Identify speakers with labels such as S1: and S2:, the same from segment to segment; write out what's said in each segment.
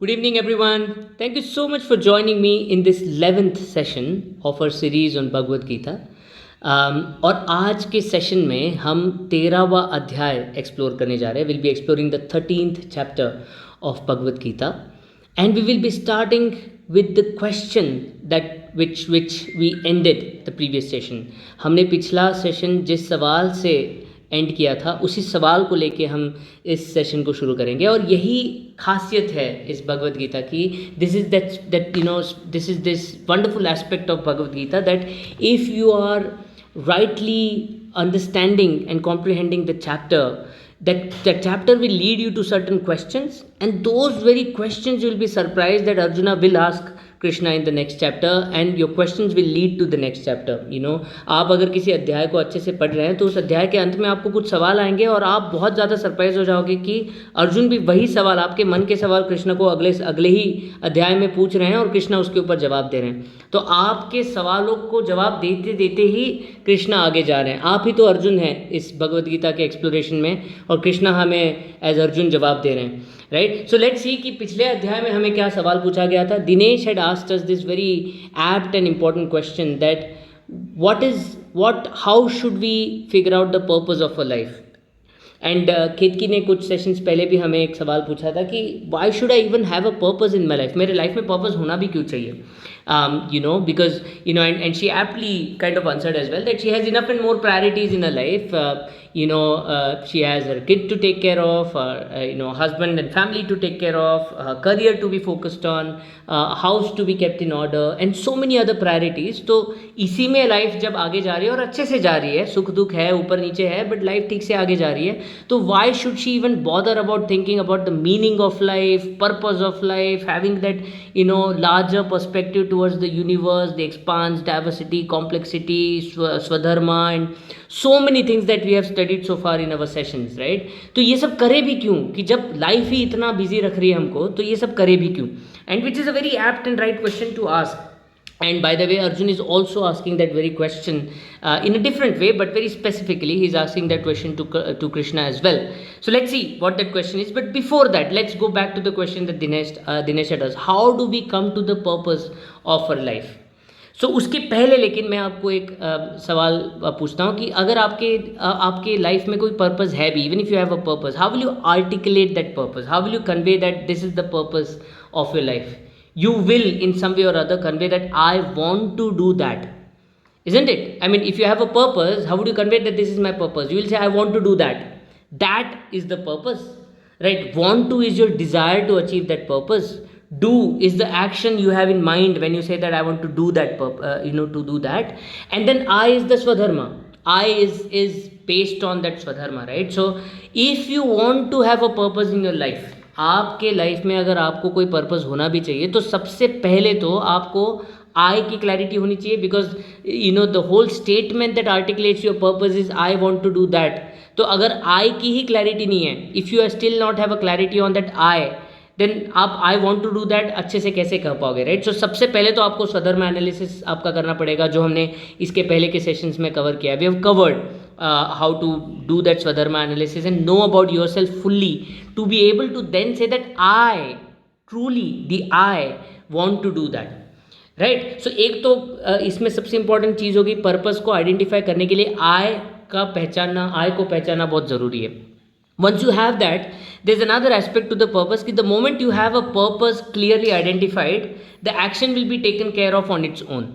S1: Good evening, everyone. Thank you so much for joining me in this 11th session of our series on Bhagavad Gita. और आज के session में हम 13वां अध्याय explore करने जा रहे हैं. Will be exploring the 13th chapter of Bhagavad Gita and we will be starting with the question that which we ended the previous session. हमने पिछला सेशन जिस सवाल से एंड किया था उसी सवाल को लेके हम इस सेशन को शुरू करेंगे. और यही खासियत है इस भगवद गीता की. This is that this is this wonderful aspect of Bhagavad Gita that if you are rightly understanding and comprehending the chapter, that chapter will lead you to certain questions, and those very questions you will be surprised that Arjuna will ask Krishna in the next chapter, and your questions will lead to the next chapter. आप अगर किसी अध्याय को अच्छे से पढ़ रहे हैं तो उस अध्याय के अंत में आपको कुछ सवाल आएंगे और आप बहुत ज़्यादा सरप्राइज हो जाओगे कि अर्जुन भी वही सवाल, आपके मन के सवाल कृष्ण को अगले ही अध्याय में पूछ रहे हैं और कृष्ण उसके ऊपर जवाब दे रहे हैं. तो आपके सवालों को जवाब देते देते ही कृष्ण आगे जा रहे हैं. आप ही तो अर्जुन हैं इस भगवद गीता के एक्सप्लोरेशन में और कृष्ण हमें एज अर्जुन जवाब दे रहे हैं. राइट, सो लेट्स सी कि पिछले अध्याय में हमें क्या सवाल पूछा गया था. Dinesh had asked us this very apt and important question that how should we figure out the purpose of a life. And Ketaki ने कुछ सेशंस पहले भी हमें एक सवाल पूछा था कि why should I even have a purpose in my life. मेरे लाइफ में पर्पस होना भी क्यों चाहिए. Because and she aptly kind of answered as well that she has enough and more priorities in her life. She has her kid to take care of, husband and family to take care of, her career to be focused on, house to be kept in order, and so many other priorities. तो इसी में life जब आगे जा रही है और अच्छे से जा रही है, सुख दुख है, ऊपर नीचे है, बट लाइफ ठीक से आगे जा रही है, तो why should she even bother about thinking about the meaning of life, purpose of life, having that larger perspective towards the universe, the expanse, diversity, complexity, swadharma, and so many things that we have studied so far in our sessions, right? तो ये सब करे भी क्यों कि जब life ही इतना busy रख रही है हमको, तो ये सब करे भी क्यों. And which is a very apt and right question to ask. And by the way, Arjun is also asking that very question in a different way, but very specifically, he is asking that question to Krishna as well. So let's see what that question is. But before that, let's go back to the question that Dinesh had asked. How do we come to the purpose of our life? So उसके पहले लेकिन मैं आपको एक सवाल पूछता हूँ कि अगर आपके लाइफ में कोई पर्पस है भी, even if you have a purpose, how will you articulate that purpose, how will you convey that this is the purpose of your life. You will in some way or other convey that I want to do that, isn't it? I mean, if you have a purpose, how would you convey that this is my purpose? You will say I want to do that. That is the purpose, right? Want to is your desire to achieve that purpose. Do is the action you have in mind when you say that I want to do that to do that. And then I is the swadharma. I is based on that swadharma, right? So if you want to have a purpose in your life, आपके life में अगर आपको कोई purpose होना भी चाहिए तो सबसे पहले तो आपको आई की क्लैरिटी होनी चाहिए. Because the whole statement that articulates your purpose is I want to do that. तो अगर आई की ही क्लैरिटी नहीं है, if you are still not have a clarity on that I, then आप I want to do that अच्छे से कैसे कर पाओगे, राइट. सो सबसे पहले तो आपको स्वधर्म एनालिसिस आपका करना पड़ेगा, जो हमने इसके पहले के सेशंस में कवर किया. We have covered how to do that swadharma analysis and know about yourself fully to be able to then say that I truly want to do that, right. So एक तो इसमें सबसे important चीज़ होगी purpose को identify करने के लिए आई को पहचानना बहुत ज़रूरी है. Once you have that, there's another aspect to the purpose कि the moment you have a purpose clearly identified, the action will be taken care of on its own.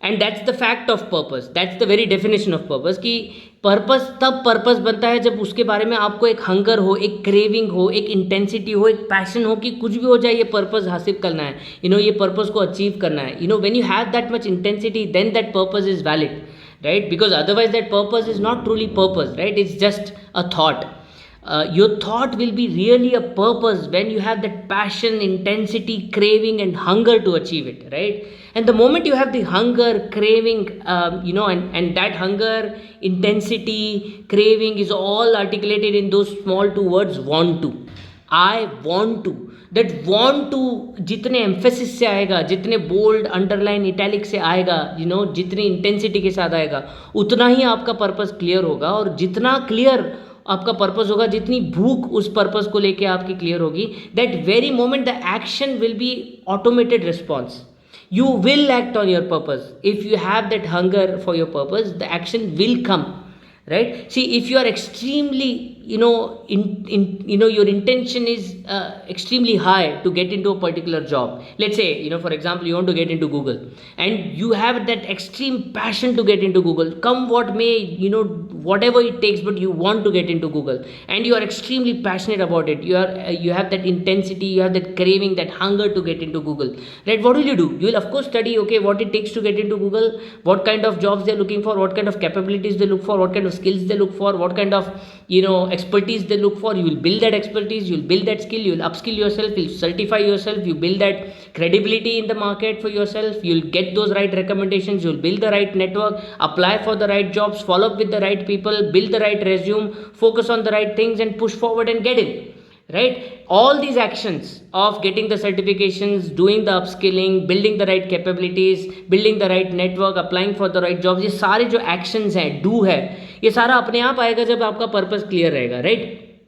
S1: And that's the fact of purpose, that's the very definition of purpose कि purpose तब purpose बनता है जब उसके बारे में आपको एक हंगर हो, एक क्रेविंग हो, एक इंटेंसिटी हो, एक पैशन हो कि कुछ भी हो जाए ये पर्पस हासिल करना है, ये पर्पस को अचीव करना है. When you have that much intensity then that purpose is valid, right. Because otherwise that purpose is not truly purpose, right. It's just a thought. Your thought will be really a purpose when you have that passion, intensity, craving and hunger to achieve it, right. And the moment you have the hunger, craving, and that hunger, intensity, craving is all articulated in those small two words, want to. I want to. That want to जितने emphasis से आएगा, जितने bold underline italic से आएगा, जितनी intensity के साथ आएगा, उतना ही आपका पर्पस क्लियर होगा. और जितना क्लियर आपका पर्पस होगा, जितनी भूख उस पर्पस को लेके आपकी क्लियर होगी, that very moment the action will be automated response. You will act on your purpose. If you have that hunger for your purpose, the action will come, right? See, if you are extremely, your intention is extremely high to get into a particular job. Let's say, for example, you want to get into Google, and you have that extreme passion to get into Google, come what may, whatever it takes, but you want to get into Google, and you are extremely passionate about it. You have that intensity, you have that craving, that hunger to get into Google, right? What will you do? You will of course study, okay, what it takes to get into Google, what kind of jobs they're looking for, what kind of capabilities they look for, what kind of skills they look for, what kind of expertise they look for. You will build that expertise, you will build that skill, you will upskill yourself, you will certify yourself, you build that credibility in the market for yourself, you will get those right recommendations, you will build the right network, apply for the right jobs, follow up with the right people, build the right resume, focus on the right things, and push forward and get in, right? All these actions of getting the certifications, doing the upskilling, building the right capabilities, building the right network, applying for the right jobs, ये सारे जो actions हैं, do है, ये सारा अपने आप आएगा जब आपका पर्पस क्लियर रहेगा, right?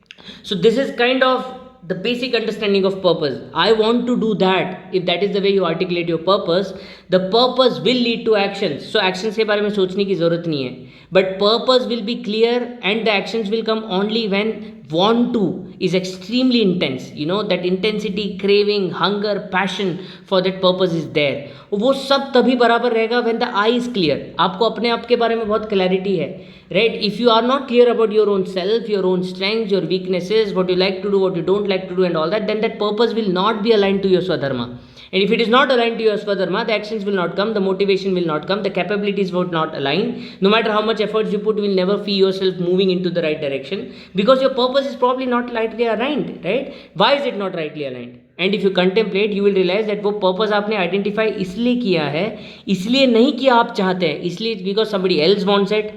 S1: So this is kind of the basic understanding of purpose. I want to do that. If that is the way you articulate your purpose, the purpose will lead to actions. So actions के बारे में सोचने की ज़रूरत नहीं है, but purpose will be clear and the actions will come only when want to is extremely intense. That intensity, craving, hunger, passion for that purpose is there. वो सब तभी बराबर रहेगा when the eye is clear. आपको अपने आप के बारे में बहुत क्लैरिटी है, right? If you are not clear about your own self, your own strengths, your weaknesses, what you like to do, what you don't like to do, and all that, then that purpose will not be aligned to your Swadharma. And if it is not aligned to your Swadharma, the actions will not come, the motivation will not come, the capabilities will not align. No matter how much efforts you put, you will never feel yourself moving into the right direction, because your purpose is probably not rightly aligned, right? Why is it not rightly aligned? And if you contemplate, you will realize that वो purpose आपने identify इसलिए किया है, इसलिए नहीं कि आप चाहते हैं, इसलिए because somebody else wants it,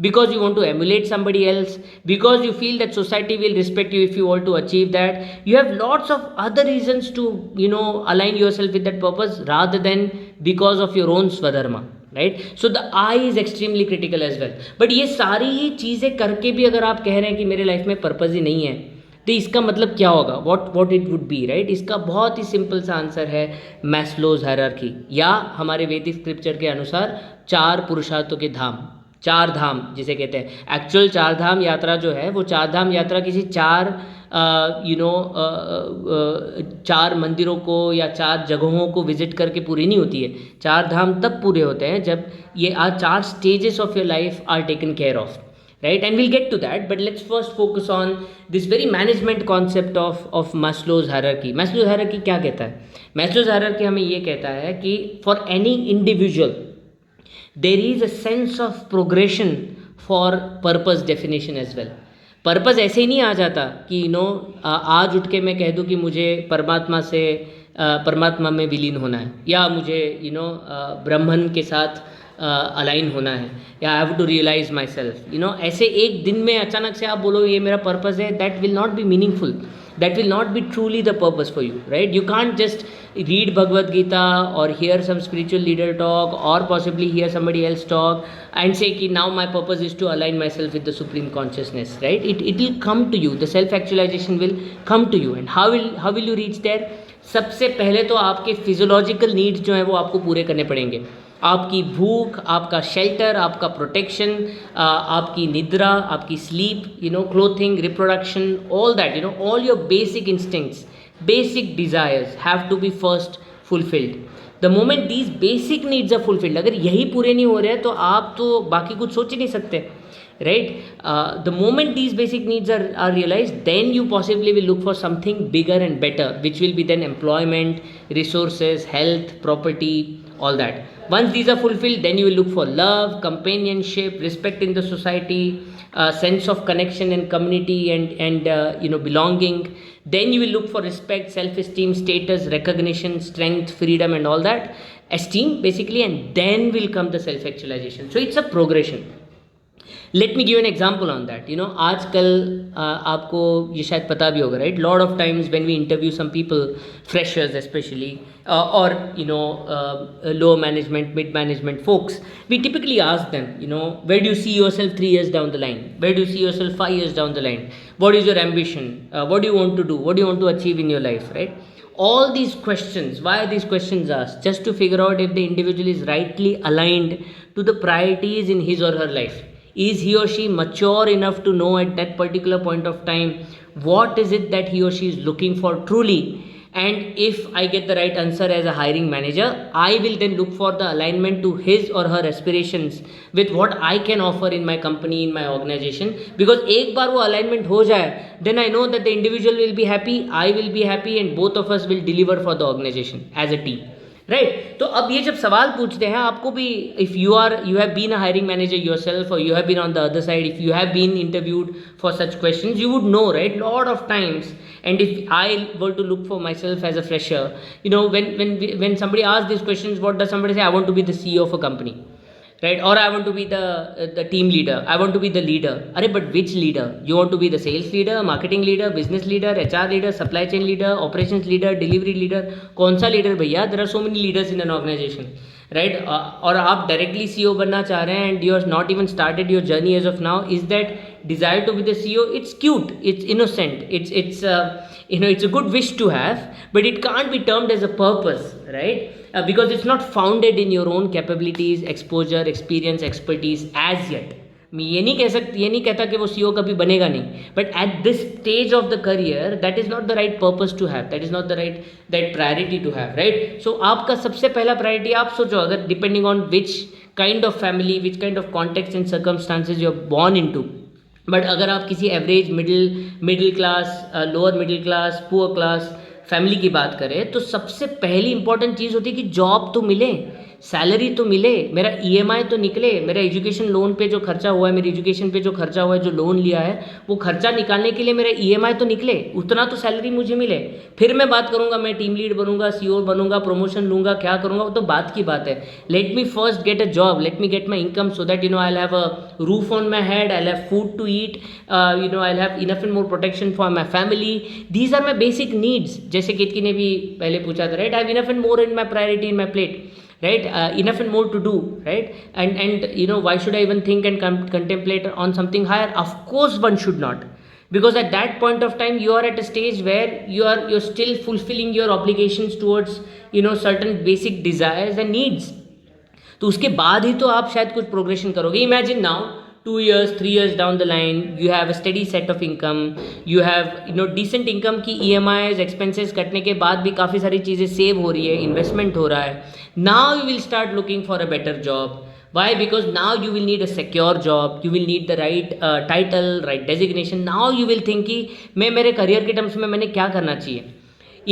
S1: because you want to emulate somebody else, because you feel that society will respect you if you want to achieve that. You have lots of other reasons to align yourself with that purpose rather than because of your own Swadharma, right? So the I is extremely critical as well. But ये सारी ही चीज़ें करके भी अगर आप कह रहे हैं कि मेरे लाइफ में पर्पज़ ही नहीं है, तो इसका मतलब क्या होगा? what it would be, right? इसका बहुत ही सिंपल सा आंसर है मैस्लोज हायरार्की, या हमारे वैदिक स्क्रिप्चर के अनुसार 4 पुरुषार्थों के धाम, 4 धाम जिसे कहते हैं. एक्चुअल 4 धाम यात्रा जो है, वो 4 धाम यात्रा किसी 4 4 मंदिरों को या 4 जगहों को विजिट करके पूरी नहीं होती है. 4 धाम तब पूरे होते हैं जब ये 4 stages of your life are taken care of, right? And we'll get to that, but let's first focus on this very management concept of Maslow's hierarchy. Maslow's hierarchy क्या कहता है? Maslow's hierarchy हमें ये कहता है कि for any individual there is a sense of progression for purpose definition as well. Purpose ऐसे ही नहीं आ जाता कि आज उठ के मैं कह दूं कि मुझे परमात्मा में विलीन होना है, या मुझे ब्रह्मन के साथ अलाइन होना है, या I have to realize myself. ऐसे एक दिन में अचानक से आप बोलो ये मेरा पर्पस है, that will not be meaningful, that will not be truly the purpose for you, right? You can't just read Bhagavad Gita or hear some spiritual leader talk or possibly hear somebody else talk and say कि now my purpose is to align myself with the supreme consciousness, right? It will come to you, the self actualization will come to you. And how will you reach there? सबसे पहले तो आपके physiological needs जो हैं वो आपको पूरे करने पड़ेंगे. आपकी भूख, आपका शेल्टर, आपका प्रोटेक्शन, आपकी निद्रा, आपकी sleep, clothing, reproduction, all that, all your basic instincts, basic desires have to be first fulfilled. The moment these basic needs are fulfilled, अगर यही पूरे नहीं हो रहे हैं तो आप तो बाकी कुछ सोच ही नहीं सकते, right? The moment these basic needs are realized, then you possibly will look for something bigger and better, which will be then employment, resources, health, property, all that. Once these are fulfilled, then you will look for love, companionship, respect in the society, sense of connection and community, and belonging. Then you will look for respect, self-esteem, status, recognition, strength, freedom, and all that. Esteem basically, and then will come the self-actualization. So it's a progression. Let me give an example on that. आजकल आपको ये शायद पता भी होगा, right? Lot of times when we interview some people, freshers especially, or lower management, mid management folks, we typically ask them, where do you see yourself 3 years down the line? Where do you see yourself 5 years down the line? What is your ambition? What do you want to do? What do you want to achieve in your life, right? All these questions, why are these questions asked? Just to figure out if the individual is rightly aligned to the priorities in his or her life. Is he or she mature enough to know at that particular point of time what is it that he or she is looking for truly? And if I get the right answer as a hiring manager, I will then look for the alignment to his or her aspirations with what I can offer in my company, in my organization. Because एक बार वो alignment हो जाए, then I know that the individual will be happy, I will be happy, and both of us will deliver for the organization as a team. Right? तो अब ये जब सवाल पूछते हैं आपको भी, if you have been a hiring manager yourself, और you have been on the other side, if you have been interviewed for such questions, you would know, right, lot of times. And if I were to look for myself as a fresher, when somebody asks these questions, what does somebody say? I want to be the CEO of a company, right? Or I want to be the team leader, I want to be the leader. Arey, but which leader? You want to be the sales leader, marketing leader, business leader, HR leader, supply chain leader, operations leader, delivery leader? कौन सा leader भैया? There are so many leaders in an organization, right? और आप directly CEO बनना चाह रहे हैं and you have not even started your journey as of now. Is that desire to be the CEO? It's cute, it's innocent, it's it's a good wish to have, but it can't be termed as a purpose, right? Because it's not founded in your own capabilities, exposure, experience, expertise as yet. मैं ये नहीं कहता कि वो CEO कभी बनेगा नहीं, but at this stage of the career that is not the right purpose to have, that is not the right priority to have, right? So आपका सबसे पहला प्रायोरिटी, आप सोचो, अगर depending on which kind of family, which kind of context and circumstances you are born into, but अगर आप किसी average middle class, lower middle class, poor class family की बात करें, तो सबसे पहली इंपॉर्टेंट चीज़ होती है कि जॉब तो मिले, सैलरी तो मिले, मेरा ईएमआई तो निकले, मेरा एजुकेशन लोन पे जो खर्चा हुआ है, मेरी एजुकेशन पे जो खर्चा हुआ है, जो लोन लिया है, वो खर्चा निकालने के लिए मेरा ईएमआई तो निकले, उतना तो सैलरी मुझे मिले, फिर मैं बात करूँगा, मैं टीम लीड बनूंगा, सीईओ बनूंगा, प्रमोशन लूँगा, क्या करूँगा, वो तो बात की बात है. Let me first get a job, let me get my income, so that I will have a roof on my head, I will have food to eat, I will have enough and more protection for my family. These are my basic needs. जैसे केतकी ने भी पहले पूछा था, right? I have enough and more in my priority in my plate, right? Enough and more to do, right? And why should I even think and contemplate on something higher? Of course one should not, because at that point of time you are at a stage where you're still fulfilling your obligations towards certain basic desires and needs. तो उसके बाद ही तो आप शायद कुछ progression करोगे. Imagine now 2 years, 3 years down the line, you have a steady set of income, you have decent income की EMIs, expenses कटने के बाद भी काफ़ी सारी चीज़ें सेव हो रही है, इन्वेस्टमेंट हो रहा है. Now you will start looking for a better job. Why? Because now you will need a secure job, you will need the right title, right designation. Now you will think कि मैं मेरे career के terms में मैंने क्या करना चाहिए.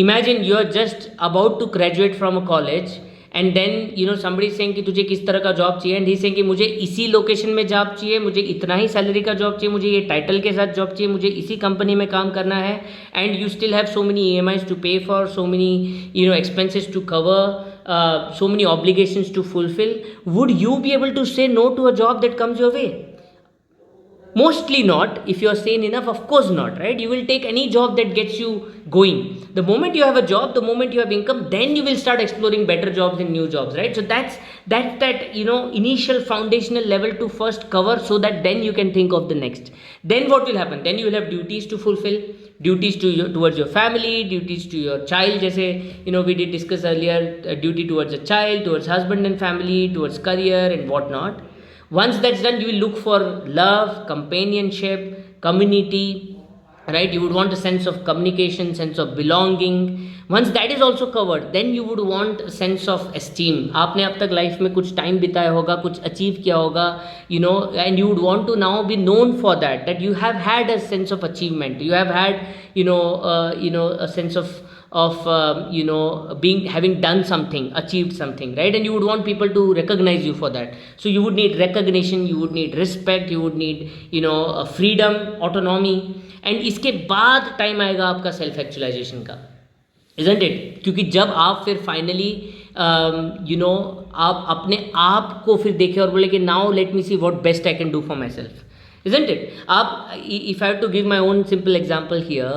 S1: Imagine you are just about to graduate from a college, and then somebody saying कि तुझे किस तरह का जॉब चाहिए, एंड ही saying कि मुझे इसी लोकेशन में जॉब चाहिए, मुझे इतना ही सैलरी का जॉब चाहिए, मुझे ये टाइटल के साथ जॉब चाहिए, मुझे इसी कंपनी में काम करना है, and you still have so many EMIs to pay for, so many expenses to cover, so many obligations to fulfill. Would you be able to say no to a job that comes your way? Mostly not. If you are sane enough, of course not, right? You will take any job that gets you going. The moment you have a job, the moment you have income, then you will start exploring better jobs and new jobs, right? So that's that initial foundational level to first cover, so that then you can think of the next. Then what will happen? Then you will have duties to fulfill, duties towards your family, duties to your child. जैसे we did discuss earlier, duty towards a child, towards husband and family, towards career and what not. Once that's done, you will look for love, companionship, community, right? You would want a sense of communication, sense of belonging. Once that is also covered, then you would want a sense of esteem. आपने अब तक life में कुछ time बिताया होगा, कुछ achieve किया होगा, and you would want to now be known for that you have had a sense of achievement, you have had a sense of having done something, achieved something, right? And you would want people to recognize you for that. So you would need recognition, you would need respect, you would need freedom, autonomy. And इसके बाद time आएगा आपका self actualisation का, isn't it? क्योंकि जब आप फिर finally आप अपने आप को फिर देखें और बोले कि now let me see what best I can do for my self. isn't it? If I have to give my own simple example here,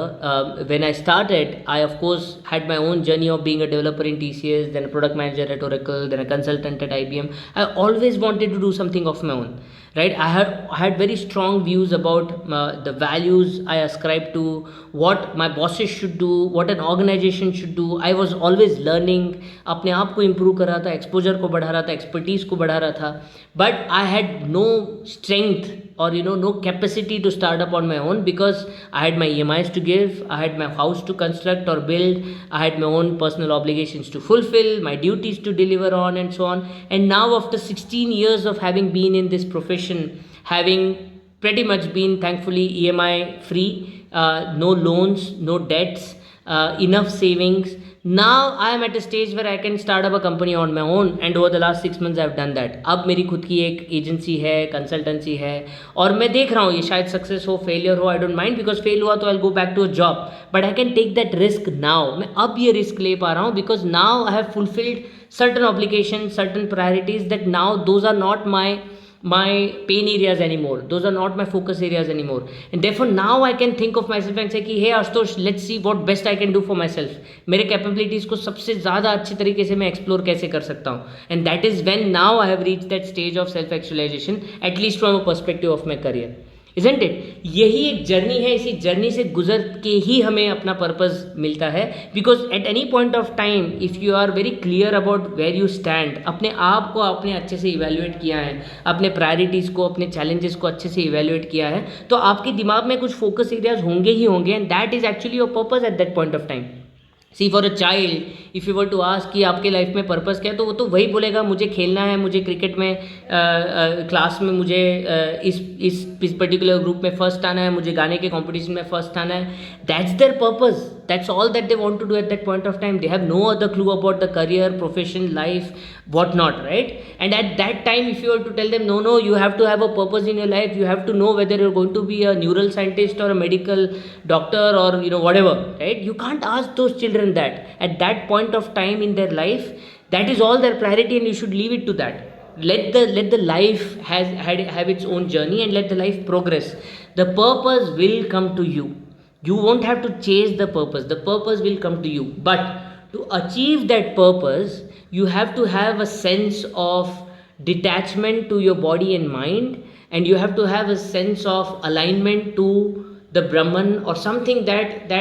S1: when I started, I of course had my own journey of being a developer in TCS, then a product manager at Oracle, then a consultant at IBM. I always wanted to do something of my own, right? I had very strong views about the values I ascribe to, what my bosses should do, what an organization should do. I was always learning, अपने आप को improve कर रहा था, exposure को बढ़ा रहा था, expertise को बढ़ा रहा था, but I had no strength or no capacity to start up on my own, because I had my EMIs to give, I had my house to construct or build, I had my own personal obligations to fulfill, my duties to deliver on, and so on. And now after 16 years of having been in this profession, having pretty much been thankfully EMI free, no loans, no debts, enough savings. Now I am at a stage where I can start up a company on my own, and over the last 6 months I have done that. अब मेरी खुद की एक agency है, consultancy है, और मैं देख रहा हूँ ये शायद सक्सेस हो, फेलियर हो, I don't mind, because fail हुआ तो I go back to a job, but I can take that risk now. मैं अब ये रिस्क ले पा रहा हूँ because now I have fulfilled certain obligations, certain priorities, that now those are not my pain areas anymore, those are not my focus areas anymore, and therefore now I can think of myself and say कि hey Ashutosh, let's see what best I can do for myself. मेरे capabilities को सबसे ज़्यादा अच्छी तरीके से मैं explore कैसे कर सकता हूँ, and that is when now I have reached that stage of self actualization, at least from a perspective of my career. Isn't it? यही एक जर्नी है, इसी जर्नी से गुजर के ही हमें अपना पर्पस मिलता है, because at any point of time if you are very clear about where you stand, अपने आप को आपने अच्छे से इवेल्युएट किया है, अपने प्रायोरिटीज़ को, अपने चैलेंजेस को अच्छे से इवेल्युएट किया है, तो आपके दिमाग में कुछ फोकस एरियाज होंगे ही होंगे, and that is actually your purpose at that point of time. See for a child, if you were to ask कि आपके लाइफ में पर्पस क्या है, तो वो तो वही बोलेगा मुझे खेलना है, मुझे क्रिकेट में क्लास में मुझे इस पर्टिकुलर ग्रुप में फर्स्ट आना है, मुझे गाने के कंपटीशन में फर्स्ट आना है. That's their purpose, that's all that they want to do at that point of time. They have no other clue about the career, profession, life, what not, right? And at that time if you were to tell them no, you have to have a purpose in your life, you have to know whether you're going to be a neural scientist or a medical doctor or whatever, right? You can't ask those children that at that point of time in their life. That is all their priority, and you should leave it to that. Let the life have its own journey, and let the life progress. The purpose will come to you. You won't have to chase the purpose will come to you. But to achieve that purpose, you have to have a sense of detachment to your body and mind, and you have to have a sense of alignment to the Brahman, or something that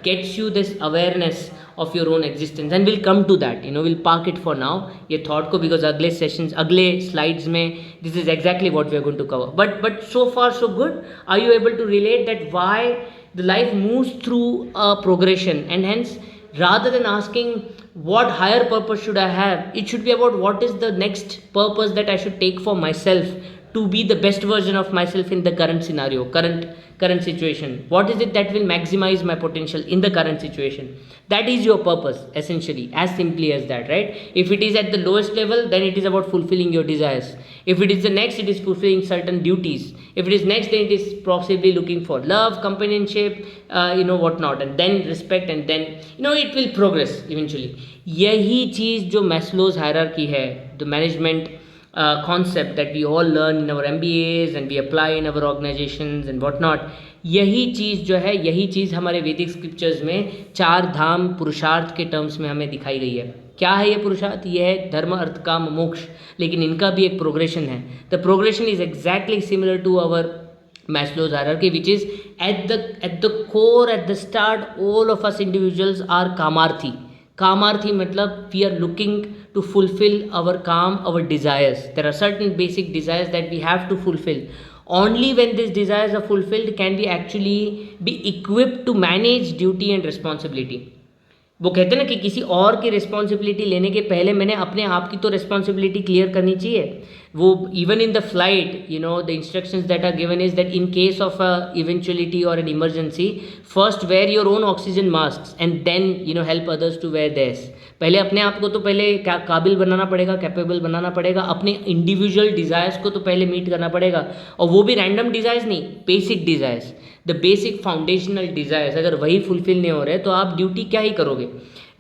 S1: gets you this awareness of your own existence. And we'll come to that, we'll park it for now, ये thought को, because अगले sessions, अगले slides में this is exactly what we are going to cover. But so far so good. Are you able to relate that why the life moves through a progression, and hence rather than asking what higher purpose should I have, it should be about what is the next purpose that I should take for myself to be the best version of myself in the current scenario, current situation. What is it that will maximize my potential in the current situation? That is your purpose, essentially, as simply as that, right? If it is at the lowest level, then it is about fulfilling your desires. If it is the next, it is fulfilling certain duties. If it is next, then it is possibly looking for love, companionship, whatnot, and then respect, and then it will progress eventually. यही चीज़ जो Maslow's hierarchy है, the management concept that we all learn in our MBAs and we apply in our organizations and whatnot, यही चीज़ जो है, यही चीज़ हमारे वैदिक scriptures में 4 धाम पुरुषार्थ के टर्म्स में हमें दिखाई गई है. क्या है ये पुरुषार्थ? ये है धर्म, अर्थ, काम, मोक्ष, लेकिन इनका भी एक प्रोग्रेशन है. The progression is exactly similar to our Maslow's hierarchy, which is at the core, at the start, all of us individuals are kamarthi. Kamarthi matlab we are looking to fulfill our काम, our desires. There are certain basic desires that we have to fulfill. Only when these desires are fulfilled can we actually be equipped to manage duty and responsibility. वो कहते हैं ना कि किसी और की responsibility लेने के पहले मैंने अपने आप की तो रिस्पॉन्सिबिलिटी क्लियर करनी चाहिए. वो even in the flight, the instructions that are given is that in case of a eventuality और an emergency, first wear your own oxygen mask and then help others to wear theirs. पहले अपने आप को तो पहले काबिल बनाना पड़ेगा, capable बनाना पड़ेगा, अपने इंडिविजुअल डिज़ायर्स को तो पहले मीट करना पड़ेगा, और वो भी रैंडम डिज़ायर्स नहीं, basic desires, the basic foundational desires. अगर वही फुलफिल नहीं हो रहे तो आप ड्यूटी क्या ही करोगे,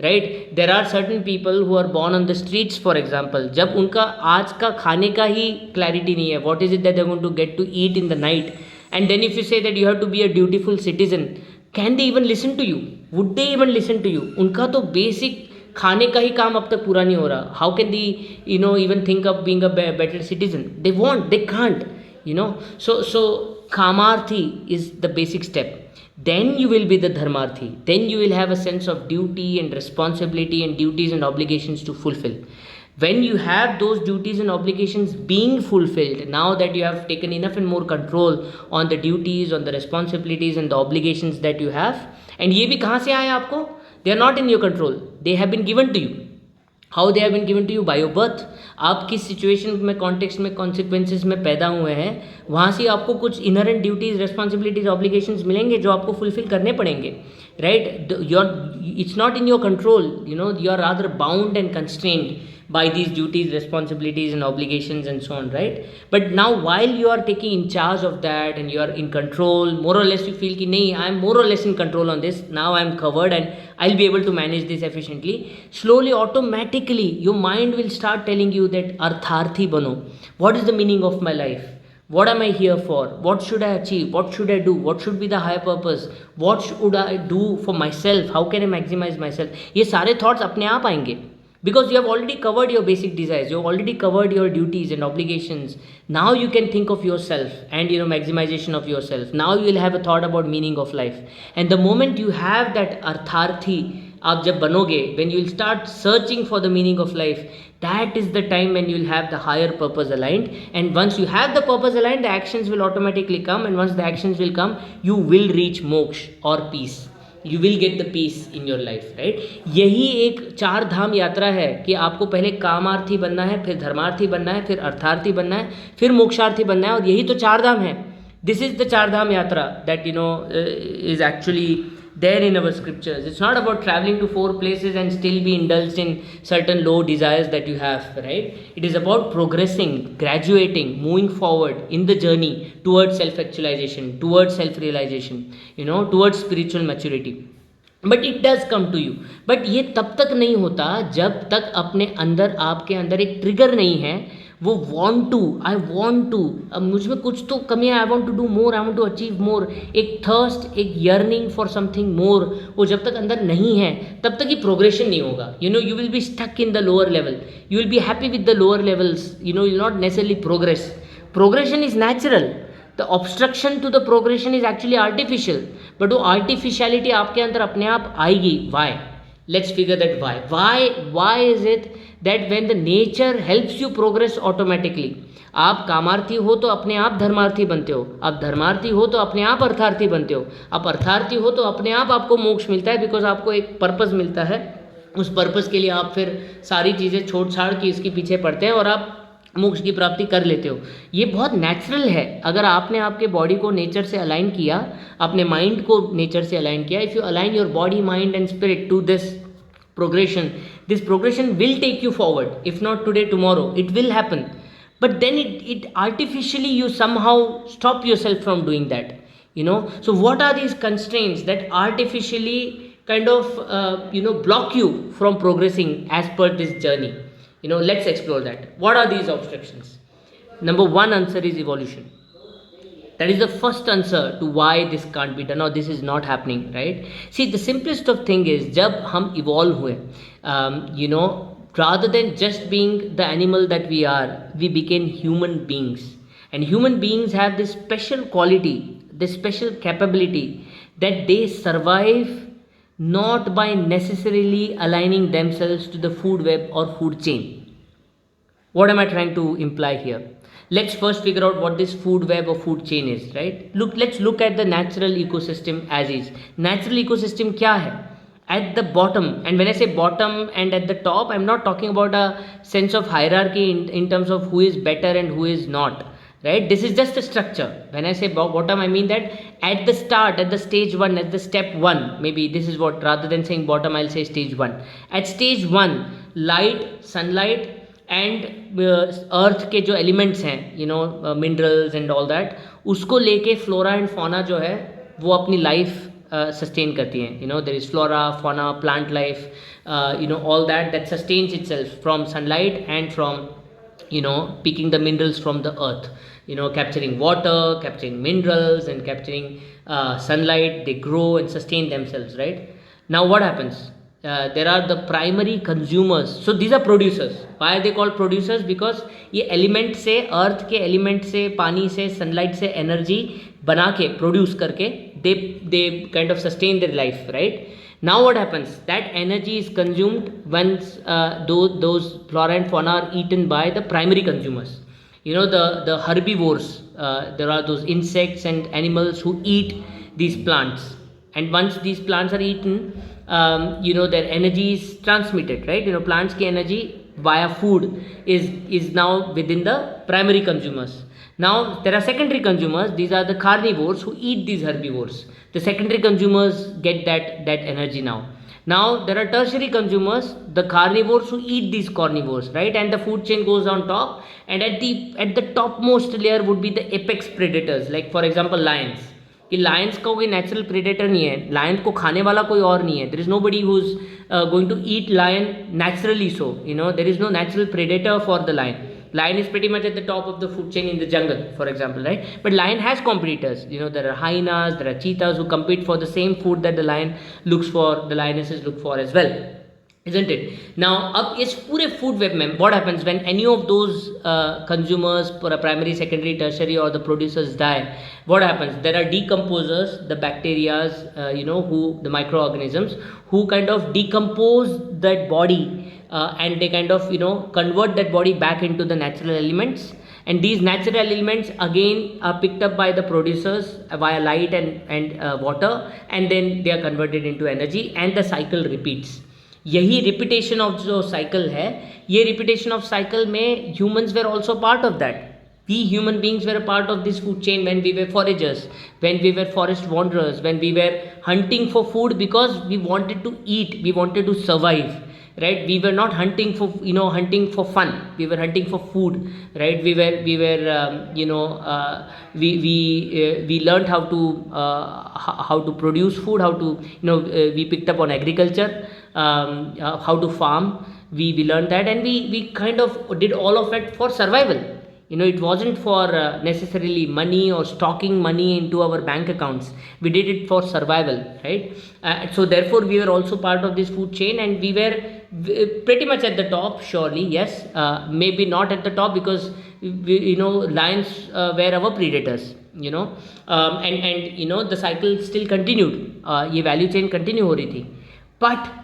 S1: right? There are certain people who are born on the streets for example. जब उनका आज का खाने का ही क्लैरिटी नहीं है, what is it that they going to get to eat in the night, And then if you say that you have to be a dutiful citizen, can they even listen to you? Would they even listen to you? उनका तो basic खाने का ही काम अब तक पूरा नहीं हो रहा. How can they, even think of being a better citizen? They won't, they can't, So kamarthi is the basic step. Then you will be the dharmarthi. Then you will have a sense of duty and responsibility and duties and obligations to fulfill. When you have those duties and obligations being fulfilled, now that you have taken enough and more control on the duties, on the responsibilities and the obligations that you have, and ये भी कहाँ से आए आपको? They are not in your control. They have been given to you. How they have been given to you? By your birth. आप किस situation में, context में, कॉन्सिक्वेंसेज में पैदा हुए हैं, वहाँ से आपको कुछ इनहेरेंट ड्यूटीज, रेस्पॉन्सिबिलिटीज, ऑब्लिगेशंस मिलेंगे जो आपको फुलफिल करने पड़ेंगे, right? It's not in your control, you are rather bound and constrained by these duties, responsibilities and obligations and so on, right? But now while you are taking in charge of that and you are in control, more or less you feel ki nahi, I am more or less in control on this, now I am covered and I'll be able to manage this efficiently. Slowly, automatically your mind will start telling you that artharthi bano. What is the meaning of my life? What am I here for? What should I achieve? What should I do? What should be the higher purpose? What should I do for myself? How can I maximize myself? ये सारे thoughts अपने आप आएंगे. Because you have already covered your basic desires, you have already covered your duties and obligations. Now you can think of yourself and maximization of yourself. Now you will have a thought about meaning of life. And the moment you have that artharthi, आप जब बनोगे, when you will start searching for the meaning of life, that is the time when you will have the higher purpose aligned. And once you have the purpose aligned, the actions will automatically come. And once the actions will come, you will reach moksha or peace. You will get the peace in your life, right? यही एक 4 धाम यात्रा है कि आपको पहले कामार्थी बनना है, फिर धर्मार्थी बनना है, फिर अर्थार्थी बनना है, फिर मोक्षार्थी बनना है, और यही तो 4 धाम है. This is the 4 धाम यात्रा that is actually there in our scriptures. It's not about traveling to 4 places and still be indulged in certain low desires that you have, right? It is about progressing, graduating, moving forward in the journey towards self-actualization, towards self-realization, towards spiritual maturity. But it does come to you. But ये तब तक नहीं होता जब तक अपने अंदर, आपके अंदर एक ट्रिगर नहीं है, वो आई वॉन्ट टू, अब मुझ में कुछ तो कमी है, I want to do more, I want to achieve more, एक थर्स्ट, एक यर्निंग फॉर समथिंग मोर, वो जब तक अंदर नहीं है तब तक ये प्रोग्रेशन नहीं होगा. You will be stuck in the lower level, you will be happy with the lower levels, you will not necessarily progress. Progression is natural, the obstruction to the progression is actually artificial. But वो artificiality आपके अंदर अपने आप आएगी. Why? Let's figure that why is it that when the nature helps you progress automatically, आप कामार्थी हो तो अपने आप धर्मार्थी बनते हो, आप धर्मार्थी हो तो अपने आप अर्थार्थी बनते हो, आप अर्थार्थी हो तो अपने आप आपको मोक्ष मिलता है, बिकॉज आपको एक पर्पस मिलता है. उस पर्पस के लिए आप फिर सारी चीज़ें छोड़ छाड़ के इसके पीछे पड़ते हैं और आप मोक्ष की प्राप्ति कर लेते हो. ये बहुत नेचुरल है. अगर आपने आपके बॉडी को नेचर से अलाइन किया, अपने माइंड को नेचर से अलाइन किया, if you align your body, mind and spirit to this progression will take you forward. If not today, tomorrow it will happen. But then it artificially, you somehow stop yourself from doing that. So what are these constraints that artificially kind of block you from progressing as per this journey? Let's explore that. What are these obstructions? Number 1 answer is evolution. That is the first answer to why this can't be done or this is not happening, right? See, the simplest of thing is, जब हम evolve हुए, rather than just being the animal that we are, we became human beings. And human beings have this special quality, this special capability that they survive not by necessarily aligning themselves to the food web or food chain. What am I trying to imply here? Let's first figure out what this food web or food chain is, right? Let's look at the natural ecosystem as is. Natural ecosystem क्या है? At the bottom, and when I say bottom and at the top, I'm not talking about a sense of hierarchy in terms of who is better and who is not, right? This is just a structure. When I say bottom, I mean that at the start, at the stage 1, at the step 1, maybe this is what, rather than saying bottom, I'll say stage 1. At stage 1, light, sunlight and earth के जो elements हैं, minerals and all that, उसको लेके flora and fauna जो है वो अपनी life sustain करती हैं. There is flora, fauna, plant life, all that sustains itself from sunlight and from picking the minerals from the earth. capturing water, capturing minerals, and capturing sunlight. They grow and sustain themselves, right? Now what happens? There are the primary consumers. So these are producers. Why are they called producers? Because ये element से, अर्थ के element से, पानी से, sunlight से energy बना के, produce करके, they kind of sustain their life, right? Now what happens? That energy is consumed once those flora and fauna are eaten by the primary consumers. The herbivores, there are those insects and animals who eat these plants, and once these plants are eaten, their energy is transmitted, right? Plants ki energy via food is now within the primary consumers. Now there are secondary consumers. These are the carnivores who eat these herbivores. The secondary consumers get that energy now. Now there are tertiary consumers, the carnivores who eat these carnivores, right? And the food chain goes on top, and at the topmost layer would be the apex predators, like for example lions. कि Lions का कोई natural predator नहीं है, lion को खाने वाला कोई और नहीं है. There is nobody who is going to eat lion naturally. So there is no natural predator for the lion. Lion is pretty much at the top of the food chain in the jungle, for example, right? But lion has competitors. There are hyenas, there are cheetahs who compete for the same food that the lion looks for, the lionesses look for as well, isn't it? Now, अब इस पूरे food web में what happens when any of those consumers, primary, secondary, tertiary, or the producers die? What happens? There are decomposers, the bacterias, the microorganisms who kind of decompose that body. And they kind of convert that body back into the natural elements, and these natural elements again are picked up by the producers via light and water, and then they are converted into energy, and the cycle repeats. यही repetition of जो cycle है, ये repetition of cycle में humans were also part of that. We human beings were a part of this food chain when we were foragers, when we were forest wanderers, when we were hunting for food because we wanted to eat, we wanted to survive, right? We were not hunting for fun. We were hunting for food, right? We learned how to produce food, how to we picked up on agriculture, how to farm. We learned that, and we kind of did all of it for survival. It wasn't for necessarily money or stocking money into our bank accounts. We did it for survival, right? So therefore we were also part of this food chain, and we were pretty much at the top, surely, yes. Maybe not at the top because lions were our predators, and the cycle still continued. ये value chain continue हो रही थी, but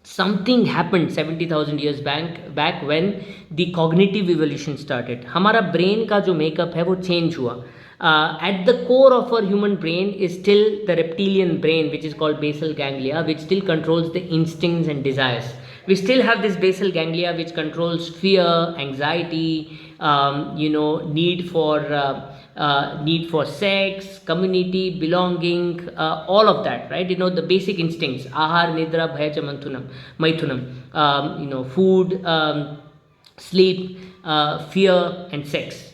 S1: something happened 70,000 years back when the cognitive evolution started. हमारा brain का जो makeup है वो change हुआ. At the core of our human brain is still the reptilian brain, which is called basal ganglia, which still controls the instincts and desires. We still have this basal ganglia which controls fear, anxiety, need for sex, community, belonging, all of that, right? The basic instincts: ahar, nidra, bhaya, maithunam, food, sleep, fear, and sex.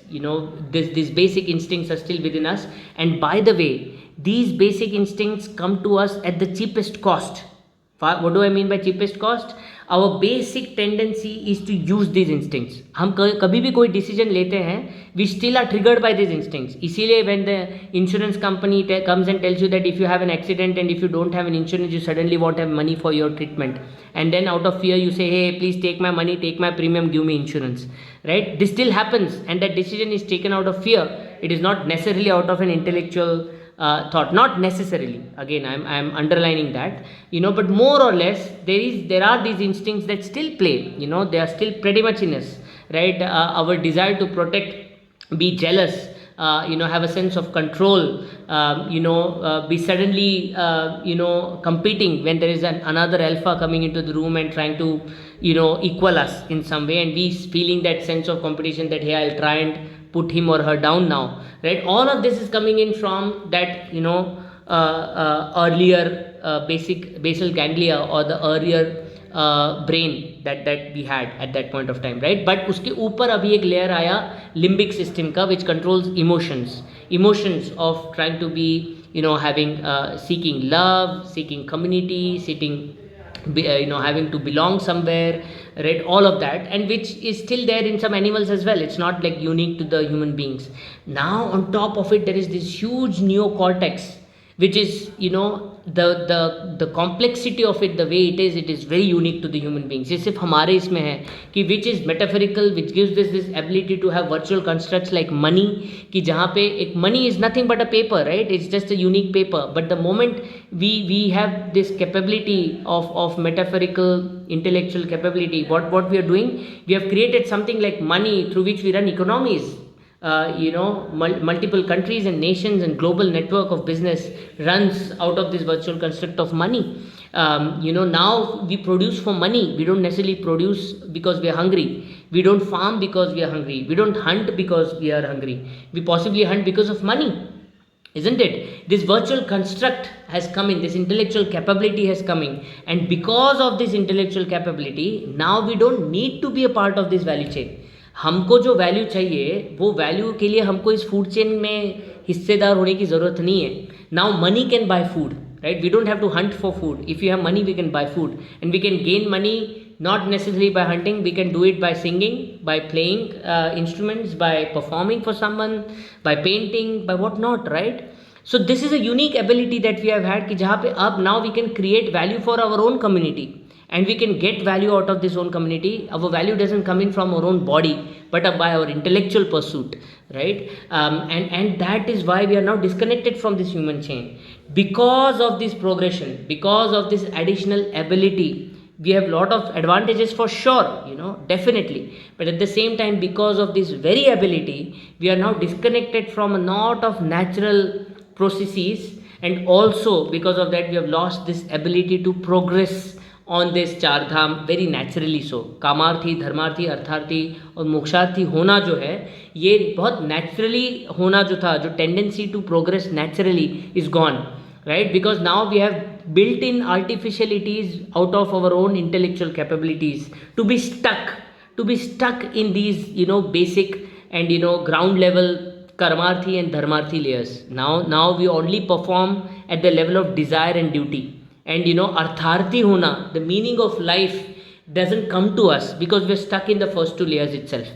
S1: These basic instincts are still within us, and by the way, these basic instincts come to us at the cheapest cost. What do I mean by cheapest cost? Our basic tendency is to use these instincts. हम कभी भी कोई decision लेते हैं, we still are triggered by these instincts. इसीलिए when the insurance company comes and tells you that if you have an accident and if you don't have an insurance, you suddenly won't have money for your treatment, and then out of fear you say, hey, please take my money, take my premium, give me insurance, right? This still happens, and that decision is taken out of fear. It is not necessarily out of an intellectual thought, not necessarily. Again, I'm underlining that, but more or less there are these instincts that still play. They are still pretty much in us, right? Our desire to protect, be jealous, have a sense of control, be suddenly competing when there is another alpha coming into the room and trying to equal us in some way, and we feeling that sense of competition that, hey, I'll try and put him or her down now, right? All of this is coming in from that earlier basal ganglia, or the earlier brain that we had at that point of time, right? But uske ऊपर अभी एक layer आया limbic system का, which controls emotions of trying to be having seeking love, seeking community, having to belong somewhere, right? All of that, and which is still there in some animals as well. It's not like unique to the human beings. Now on top of it, there is this huge neocortex, which is, the complexity of it, the way it is very unique to the human beings. ये सिर्फ हमारे इसमें है कि which is metaphorical, which gives this ability to have virtual constructs like money, कि जहाँ पे एक money is nothing but a paper, right? It's just a unique paper. But the moment we have this capability of metaphorical intellectual capability, what we are doing, we have created something like money through which we run economies. Multiple countries and nations and global network of business runs out of this virtual construct of money. Now we produce for money. We don't necessarily produce because we are hungry. We don't farm because we are hungry. We don't hunt because we are hungry. We possibly hunt because of money, isn't it? This virtual construct has come in, this intellectual capability has come in, and because of this intellectual capability, now we don't need to be a part of this value chain. हमको जो value चाहिए, वो value के लिए हमको इस food chain में हिस्सेदार होने की ज़रूरत नहीं है. Now money can buy food, right? We don't have to hunt for food. If you have money, we can buy food, and we can gain money not necessarily by hunting. We can do it by singing, by playing instruments, by performing for someone, by painting, by what not, right? So this is a unique ability that we have had कि जहाँ पे अब now we can create value for our own community, and we can get value out of this own community. Our value doesn't come in from our own body, but by our intellectual pursuit, right? And that is why we are now disconnected from this human chain. Because of this progression, because of this additional ability, we have lot of advantages for sure, definitely. But at the same time, because of this very ability, we are now disconnected from a lot of natural processes, and also because of that, we have lost this ability to progress on this चार धाम very naturally. सो कामार्थी, धर्मार्थी, अर्थार्थी और मोक्षार्थी होना जो है, ये बहुत naturally होना जो था, जो tendency to progress naturally is gone, right? Because now we have built in artificialities out of our own intellectual capabilities to be stuck in these basic and ground level karmarthi and dharmarthi layers. Now we only perform at the level of desire and duty. And artharthi hona, the meaning of life doesn't come to us because we're stuck in the first two layers itself,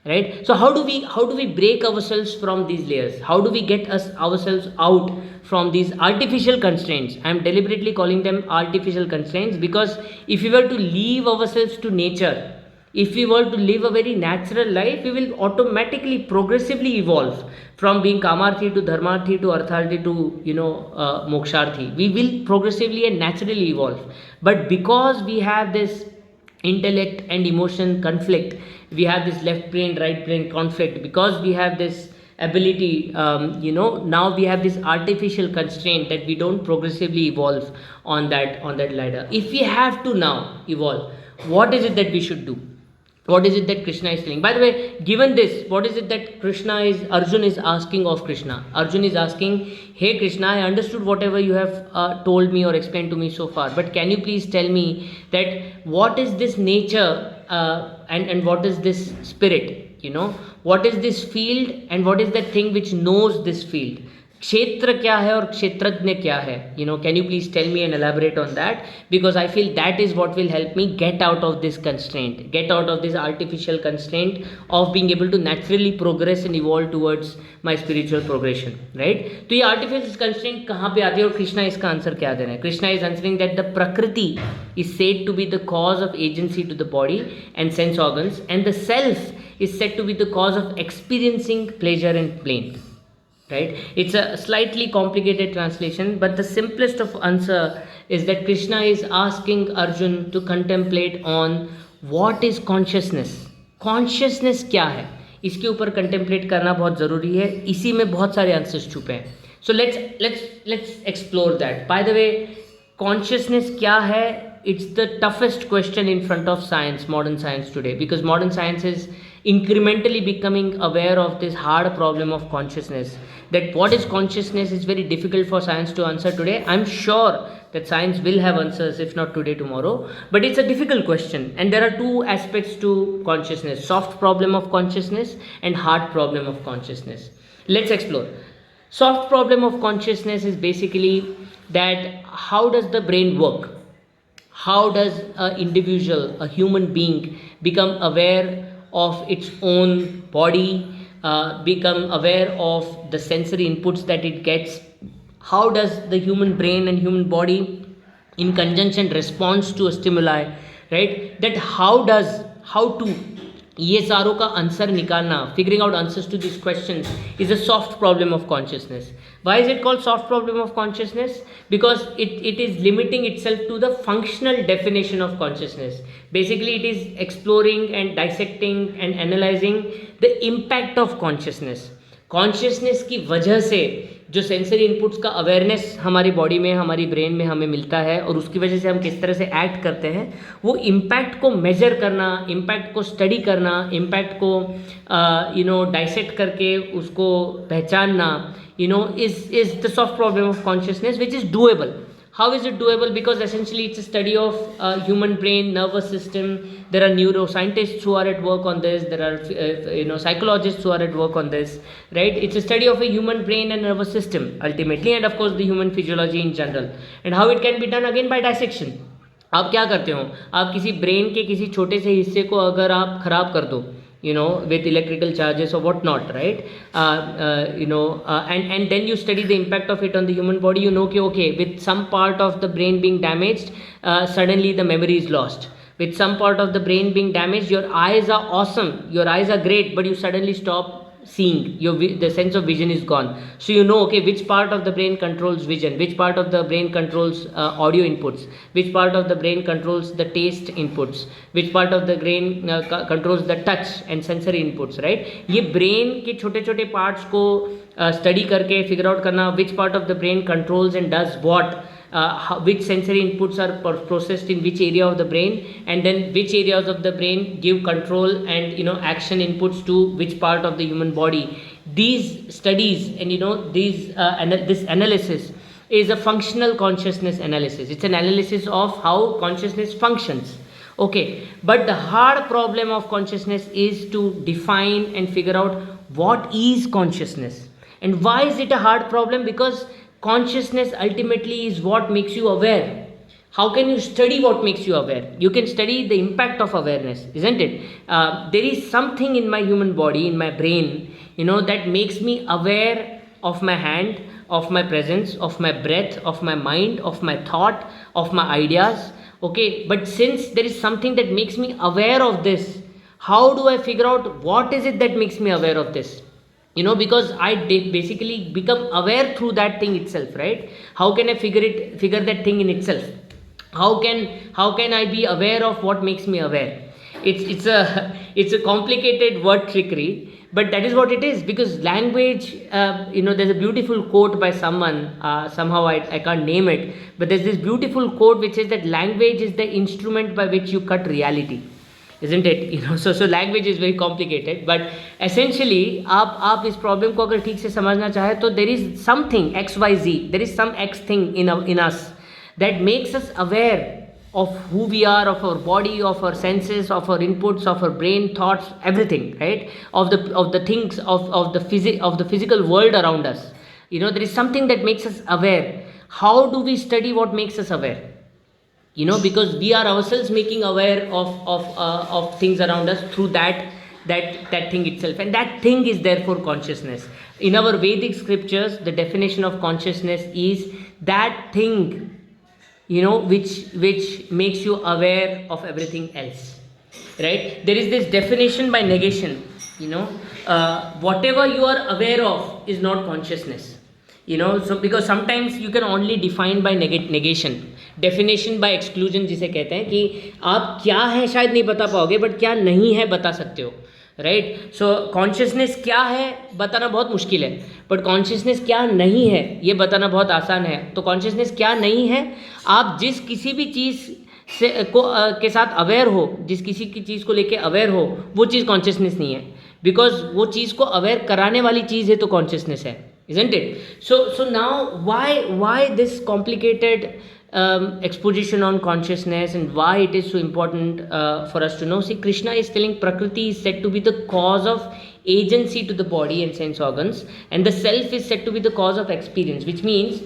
S1: right? So how do we break ourselves from these layers? How do we get ourselves out from these artificial constraints? I am deliberately calling them artificial constraints because if we were to leave ourselves to nature, if we were to live a very natural life, we will automatically progressively evolve from being kamarthi to dharmarthi to artharthi to moksharthi. We will progressively and naturally evolve. But because we have this intellect and emotion conflict, we have this left brain right brain conflict, because we have this ability, now we have this artificial constraint that we don't progressively evolve on that ladder. If we have to now evolve, what is it that we should do? What is it that Krishna is telling? By the way, given this, what is it that Arjun is asking of Krishna? Arjun is asking, hey Krishna, I understood whatever you have told me or explained to me so far, but can you please tell me that what is this nature and what is this spirit? What is this field and what is that thing which knows this field? क्षेत्र क्या है और क्षेत्रज्ञ क्या है? Can you please tell me and elaborate on that? Because I feel that is what will help me get out of this constraint, get out of this artificial constraint of being able to naturally progress and evolve towards my spiritual progression, right? तो ये artificial constraint कहाँ पे आती है और कृष्णा इसका answer क्या दे रहे हैं? Krishna is answering that the prakriti is said to be the cause of agency to the body and sense organs, and the self is said to be the cause of experiencing pleasure and pain. Right? It's a slightly complicated translation, but the simplest of answer is that Krishna is asking Arjun to contemplate on what is consciousness. Consciousness क्या है? इसके ऊपर contemplate करना बहुत ज़रूरी है. इसी में बहुत सारे answers छुपे हैं. So let's explore that. By the way, consciousness क्या है? It's the toughest question in front of science, modern science today, because modern science is incrementally becoming aware of this hard problem of consciousness. That what is consciousness is very difficult for science to answer today. I'm sure that science will have answers, if not today, tomorrow, but it's a difficult question, and there are two aspects to consciousness: soft problem of consciousness and hard problem of consciousness. Let's explore. Soft problem of consciousness is basically that how does the brain work? How does a individual, a human being, become aware of its own body, become aware of the sensory inputs that it gets? How does the human brain and human body in conjunction responds to a stimuli, right? That how to ये सारों का answer निकालना, figuring out answers to this question is a soft problem of consciousness. Why is it called soft problem of consciousness? Because it is limiting itself to the functional definition of consciousness. Basically it is exploring and dissecting and analyzing the impact of consciousness. Consciousness की वजह से जो sensory inputs का awareness हमारी body में, हमारी brain में हमें मिलता है और उसकी वजह से हम किस तरह से एक्ट करते हैं, वो इम्पैक्ट को मेजर करना, इम्पैक्ट को स्टडी करना, इम्पैक्ट को डाइसेक्ट करके उसको पहचानना, is the soft problem of consciousness, which is doable. How is it doable? Because essentially it's a study of human brain, nervous system. There are neuroscientists who are at work on this. There are psychologists who are at work on this, right? It's a study of a human brain and nervous system ultimately, and of course the human physiology in general. And how it can be done again by dissection. आप क्या करते हो? आप किसी brain के किसी छोटे से हिस्से को अगर आप खराब कर दो, with electrical charges or what not, right? And then you study the impact of it on the human body. Okay, with some part of the brain being damaged, suddenly the memory is lost. With some part of the brain being damaged, your eyes are awesome, your eyes are great, but you suddenly stop seeing, the sense of vision is gone. So okay, which part of the brain controls vision, which part of the brain controls audio inputs, which part of the brain controls the taste inputs, which part of the brain controls the touch and sensory inputs, right? ये brain के छोटे छोटे parts को study करके figure out करना, which part of the brain controls and does what, which sensory inputs are processed in which area of the brain, and then which areas of the brain give control and action inputs to which part of the human body. These studies and this analysis is a functional consciousness analysis. It's an analysis of how consciousness functions. Okay, but the hard problem of consciousness is to define and figure out what is consciousness. And why is it a hard problem? Because consciousness ultimately is what makes you aware. How can you study what makes you aware? You can study the impact of awareness, isn't it? There is something in my human body, in my brain, that makes me aware of my hand, of my presence, of my breath, of my mind, of my thought, of my ideas. Okay, but since there is something that makes me aware of this, how do I figure out what is it that makes me aware of this? Because I basically become aware through that thing itself, right? How can I figure that thing in itself? How can I be aware of what makes me aware? It's a complicated word trickery, but that is what it is. Because language, there's a beautiful quote by someone, somehow I can't name it, but there's this beautiful quote which says that language is the instrument by which you cut reality, isn't it? So language is very complicated, but essentially आप इस problem को अगर ठीक से समझना चाहे तो there is something XYZ, there is some X thing in us that makes us aware of who we are, of our body, of our senses, of our inputs, of our brain thoughts, everything, right? Of the things of the physical world around us. There is something that makes us aware. How do we study what makes us aware? Because we are ourselves making aware of things around us through that thing itself, and that thing is therefore consciousness. In our Vedic scriptures, the definition of consciousness is that thing, which makes you aware of everything else, right? There is this definition by negation. Whatever you are aware of is not consciousness. So because sometimes you can only define by negation, definition by exclusion जिसे कहते हैं कि आप क्या है शायद नहीं बता पाओगे, बट क्या नहीं है बता सकते हो, राइट? सो कॉन्शियसनेस क्या है बताना बहुत मुश्किल है, बट कॉन्शियसनेस क्या नहीं है ये बताना बहुत आसान है. तो कॉन्शियसनेस क्या नहीं है, आप जिस किसी भी चीज़ से के साथ अवेयर हो, जिस किसी की चीज़ को लेके अवेयर हो, वो चीज़ कॉन्शियसनेस नहीं है. बिकॉज वो चीज़ को अवेयर कराने वाली चीज़ है तो कॉन्शियसनेस है, isn't it? So now why this complicated exposition on consciousness, and why it is so important for us to know? See, Krishna is telling Prakriti is said to be the cause of agency to the body and sense organs, and the self is said to be the cause of experience, which means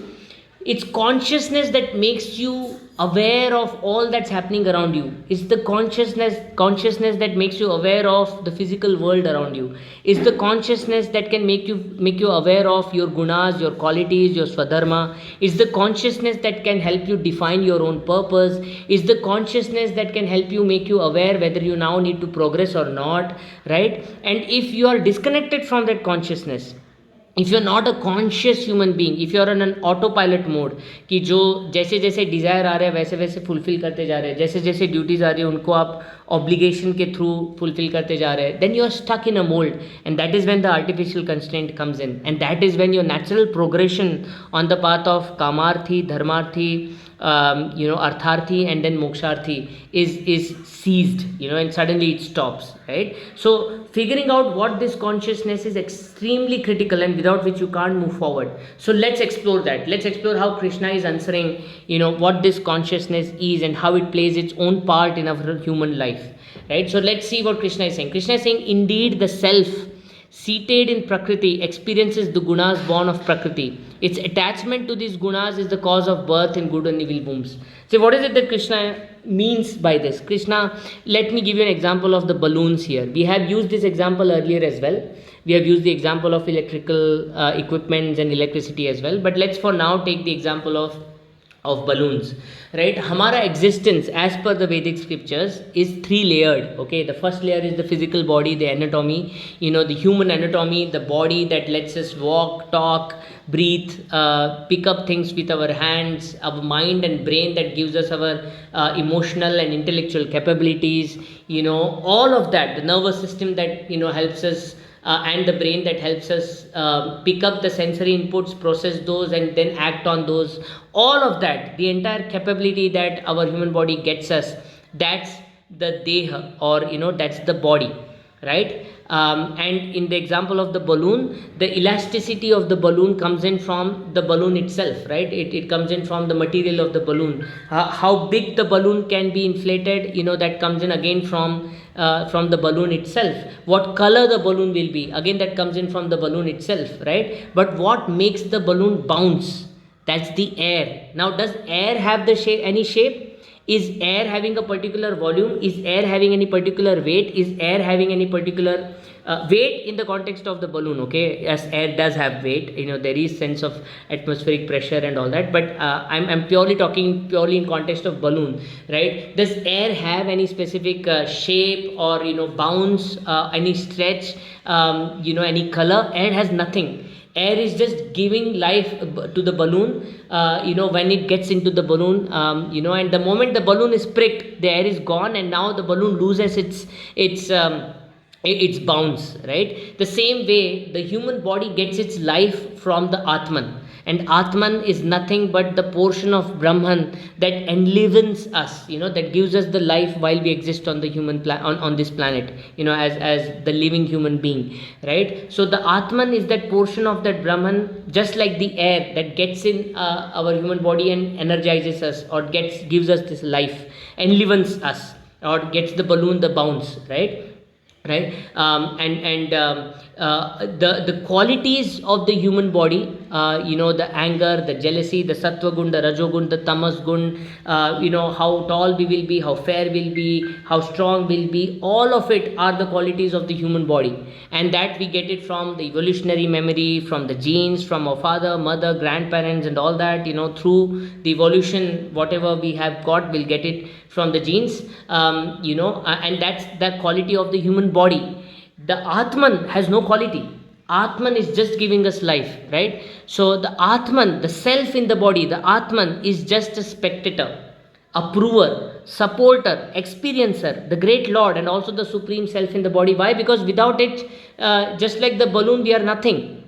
S1: it's consciousness that makes you aware of all that's happening around you. It's the consciousness that makes you aware of the physical world around you. It's the consciousness that can make you aware of your gunas, your qualities, your swadharma. It's the consciousness that can help you define your own purpose. It's the consciousness that can help you, make you aware whether you now need to progress or not, right? And if you are disconnected from that consciousness, if you're not a conscious human being, if you're in an autopilot mode, कि जो जैसे जैसे desire आ रहे हैं वैसे वैसे fulfil करते जा रहे हैं, जैसे जैसे ड्यूटीज़ आ रही है उनको आप ऑब्लिगेशन के थ्रू फुलफिल करते जा रहे हैं, then you are stuck in a mold, and that is when the artificial constraint comes in, and that is when your natural progression on the path of kamarthi, dharmarthi, artharthi and then moksharthi is seized, and suddenly it stops, right? So figuring out what this consciousness is extremely critical, and without which you can't move forward. So let's explore that. Let's explore how Krishna is answering, what this consciousness is and how it plays its own part in our human life, right? So let's see what Krishna is saying. Krishna is saying, indeed the self seated in Prakriti experiences the gunas born of Prakriti. Its attachment to these gunas is the cause of birth in good and evil wombs. So what is it that Krishna means by this? Krishna, let me give you an example of the balloons here. We have used this example earlier as well. We have used the example of electrical equipments and electricity as well. But let's for now take the example of balloons, right? Hamara existence as per the Vedic scriptures is 3 layered. Okay, the first layer is the physical body, the anatomy, the human anatomy, the body that lets us walk, talk, breathe, pick up things with our hands, our mind and brain that gives us our emotional and intellectual capabilities, all of that, the nervous system that helps us, and the brain that helps us pick up the sensory inputs, process those and then act on those. All of that, the entire capability that our human body gets us, that's the deha, or that's the body, right? And in the example of the balloon, the elasticity of the balloon comes in from the balloon itself, right? It comes in from the material of the balloon. How big the balloon can be inflated, that comes in again from the balloon itself. What color the balloon will be, again that comes in from the balloon itself, right? But what makes the balloon bounce? That's the air. Now, does air have the shape, any shape? Is air having a particular volume? Is air having any particular weight? Is air having any particular weight in the context of the balloon? Okay, as air does have weight, there is sense of atmospheric pressure and all that, but I'm talking purely in context of balloon, right? Does air have any specific shape or bounce, any stretch, any color? Air has nothing. Air is just giving life to the balloon, when it gets into the balloon, and the moment the balloon is pricked, the air is gone, and now the balloon loses its bounce, right? The same way, the human body gets its life from the Atman. And Atman is nothing but the portion of Brahman that enlivens us, that gives us the life while we exist on the on this planet, as the living human being, right? So the Atman is that portion of that Brahman, just like the air that gets in our human body and energizes us, or gives us this life, enlivens us, or gets the balloon the bounce, right? The qualities of the human body, the anger, the jealousy, the sattva gun, the rajogun, the tamas gun, how tall we will be, how fair we'll be, how strong we'll be, all of it are the qualities of the human body, and that we get it from the evolutionary memory, from the genes, from our father, mother, grandparents and all that, through the evolution, whatever we have got, we'll get it from the genes, and that's the quality of the human body. The Atman has no quality. Atman is just giving us life, right? So the Atman, the self in the body, the Atman is just a spectator, approver, supporter, experiencer, the great Lord, and also the supreme self in the body. Why? Because without it, just like the balloon, we are nothing.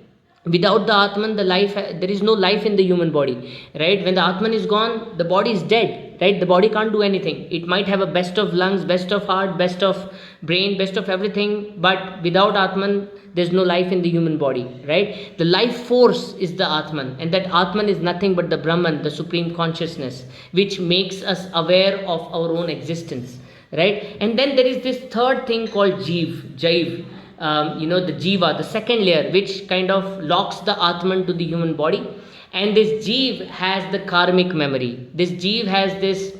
S1: Without the Atman, there is no life in the human body, right? When the Atman is gone, the body is dead, right? The body can't do anything. It might have a best of lungs, best of heart, best of brain, best of everything, but without Atman, there's no life in the human body, right? The life force is the Atman, and that Atman is nothing but the Brahman, the supreme consciousness, which makes us aware of our own existence, right? And then there is this third thing called Jaiv, the jiva, the second layer, which kind of locks the Atman to the human body, And this jeev has the karmic memory. This jeev has this